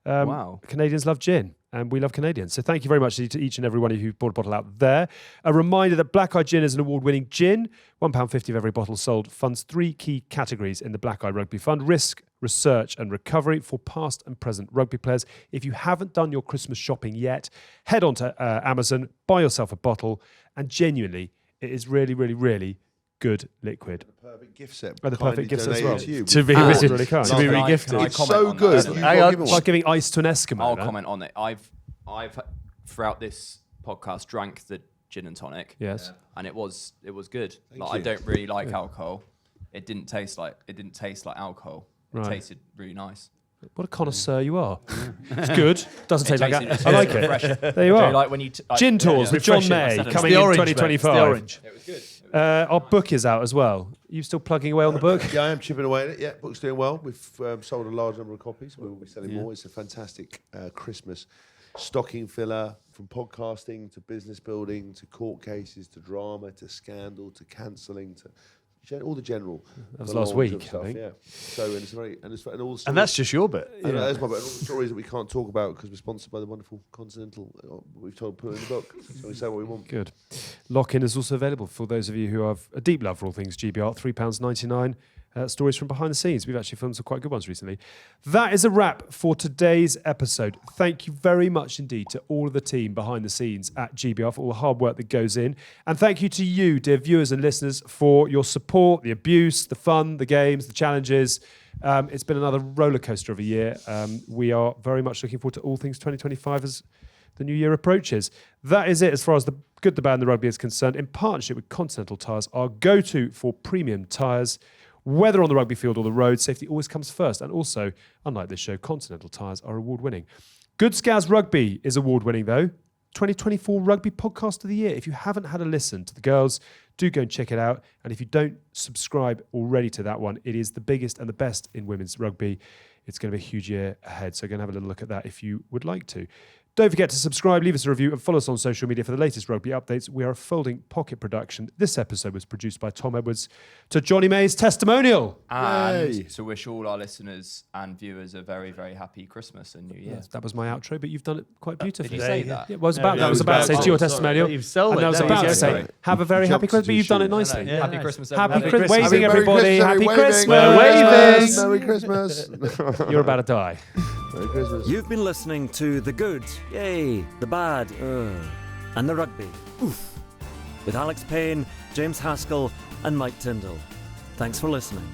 Speaker 3: Wow.
Speaker 1: Canadians love gin, and we love Canadians. So thank you very much to each and every one of you who bought a bottle out there. A reminder that Black Eye Gin is an award-winning gin. £1.50 of every bottle sold funds 3 key categories in the Black Eye Rugby Fund: risk, research and recovery for past and present rugby players. If you haven't done your Christmas shopping yet, head on to Amazon, buy yourself a bottle, and genuinely, it is really, really, really good liquid.
Speaker 2: Perfect gift set.
Speaker 1: And the perfect
Speaker 2: Kindly
Speaker 1: gift set as
Speaker 2: donated
Speaker 1: well.
Speaker 2: to you.
Speaker 4: To be
Speaker 1: That's
Speaker 4: re-
Speaker 1: really kind.
Speaker 4: to be
Speaker 3: Can I
Speaker 4: regifted.
Speaker 2: It's
Speaker 3: comment
Speaker 2: so
Speaker 3: on
Speaker 2: good.
Speaker 3: that?
Speaker 2: You've
Speaker 4: Hang
Speaker 2: got to
Speaker 4: on.
Speaker 2: give it
Speaker 1: It's
Speaker 2: one.
Speaker 1: like giving ice to an Eskimo.
Speaker 3: I'll
Speaker 1: no?
Speaker 3: comment on it. I've throughout this podcast drank the gin and tonic,
Speaker 1: Yes.
Speaker 3: and it was good. Like,
Speaker 2: you.
Speaker 3: I don't really like alcohol. It didn't taste like alcohol.
Speaker 1: Right.
Speaker 3: It tasted really nice.
Speaker 1: What a connoisseur you are. It's good. Doesn't taste like
Speaker 3: tasted-
Speaker 1: that.
Speaker 3: it
Speaker 1: I like
Speaker 3: tasted
Speaker 1: it.
Speaker 3: refreshing.
Speaker 1: There you
Speaker 3: So
Speaker 1: are.
Speaker 3: like when you
Speaker 1: Gin tours with John
Speaker 3: refreshing. I
Speaker 1: May
Speaker 3: said it.
Speaker 1: coming
Speaker 4: the
Speaker 1: in
Speaker 4: orange, mate. It's
Speaker 1: 2025.
Speaker 4: the orange.
Speaker 3: It was good.
Speaker 1: Our book is out as well. You still plugging away on the book?
Speaker 2: Yeah, I am chipping away at it. Yeah, book's doing well. We've sold a large number of copies. We will be selling more. It's a fantastic Christmas stocking filler, from podcasting to business building to court cases to drama to scandal to cancelling to all the general.
Speaker 1: That was
Speaker 2: the
Speaker 1: last
Speaker 2: long
Speaker 1: week,
Speaker 2: term
Speaker 1: I
Speaker 2: stuff.
Speaker 1: think.
Speaker 2: Yeah. So and it's very and all the stories,
Speaker 4: And that's just your bit.
Speaker 2: and that's my bit. And all the stories that we can't talk about because we're sponsored by the wonderful Continental. We've told put in the book, so we say what we want.
Speaker 1: Good. Lock-in is also available for those of you who have a deep love for all things GBR. £3.99. Stories from behind the scenes. We've actually filmed some quite good ones recently. That is a wrap for today's episode. Thank you very much indeed to all of the team behind the scenes at GBR for all the hard work that goes in. And thank you to you, dear viewers and listeners, for your support, the abuse, the fun, the games, the challenges. It's been another roller coaster of a year. We are very much looking forward to all things 2025 as the new year approaches. That is it as far as the good, the bad, and the rugby is concerned. In partnership with Continental Tyres, our go-to for premium tyres. Whether on the rugby field or the road, safety always comes first. And also, unlike this show, Continental Tyres are award-winning. Good Scaz Rugby is award-winning, though. 2024 Rugby Podcast of the Year. If you haven't had a listen to the girls, do go and check it out. And if you don't subscribe already to that one, it is the biggest and the best in women's rugby. It's going to be a huge year ahead. So go and have a little look at that if you would like to. Don't forget to subscribe, leave us a review, and follow us on social media for the latest rugby updates. We are a Folding Pocket production. This episode was produced by Tom Edwards. To Jonny May's testimonial.
Speaker 3: And
Speaker 2: Yay.
Speaker 3: to wish all our listeners and viewers a very, very happy Christmas and New Year.
Speaker 1: That was my outro, but you've done it quite beautifully.
Speaker 3: Did you say that?
Speaker 1: Yeah, well, I was about,
Speaker 4: No,
Speaker 1: that was
Speaker 2: it
Speaker 1: about to
Speaker 2: was
Speaker 1: say
Speaker 2: about-
Speaker 1: to your
Speaker 2: oh, sorry.
Speaker 1: testimonial.
Speaker 4: You've sold
Speaker 1: And
Speaker 4: it.
Speaker 1: I was
Speaker 4: There
Speaker 1: about
Speaker 4: you
Speaker 1: to
Speaker 4: go.
Speaker 1: say, have a very
Speaker 2: You
Speaker 1: happy
Speaker 2: jumped to
Speaker 1: Christmas, but you've done it
Speaker 2: do shit.
Speaker 1: nicely.
Speaker 4: Yeah,
Speaker 3: Happy
Speaker 4: nice.
Speaker 3: Christmas,
Speaker 1: Happy
Speaker 3: everybody.
Speaker 1: Christmas.
Speaker 4: Happy
Speaker 1: Waving,
Speaker 4: Christmas.
Speaker 1: everybody.
Speaker 2: Merry
Speaker 1: Happy
Speaker 2: Christmas.
Speaker 1: Christmas.
Speaker 2: Merry Christmas.
Speaker 1: You're about to die.
Speaker 2: Merry Christmas.
Speaker 5: You've been listening to the good, yay, the bad, and the rugby, oof, with Alex Payne, James Haskell, and Mike Tyndall. Thanks for listening.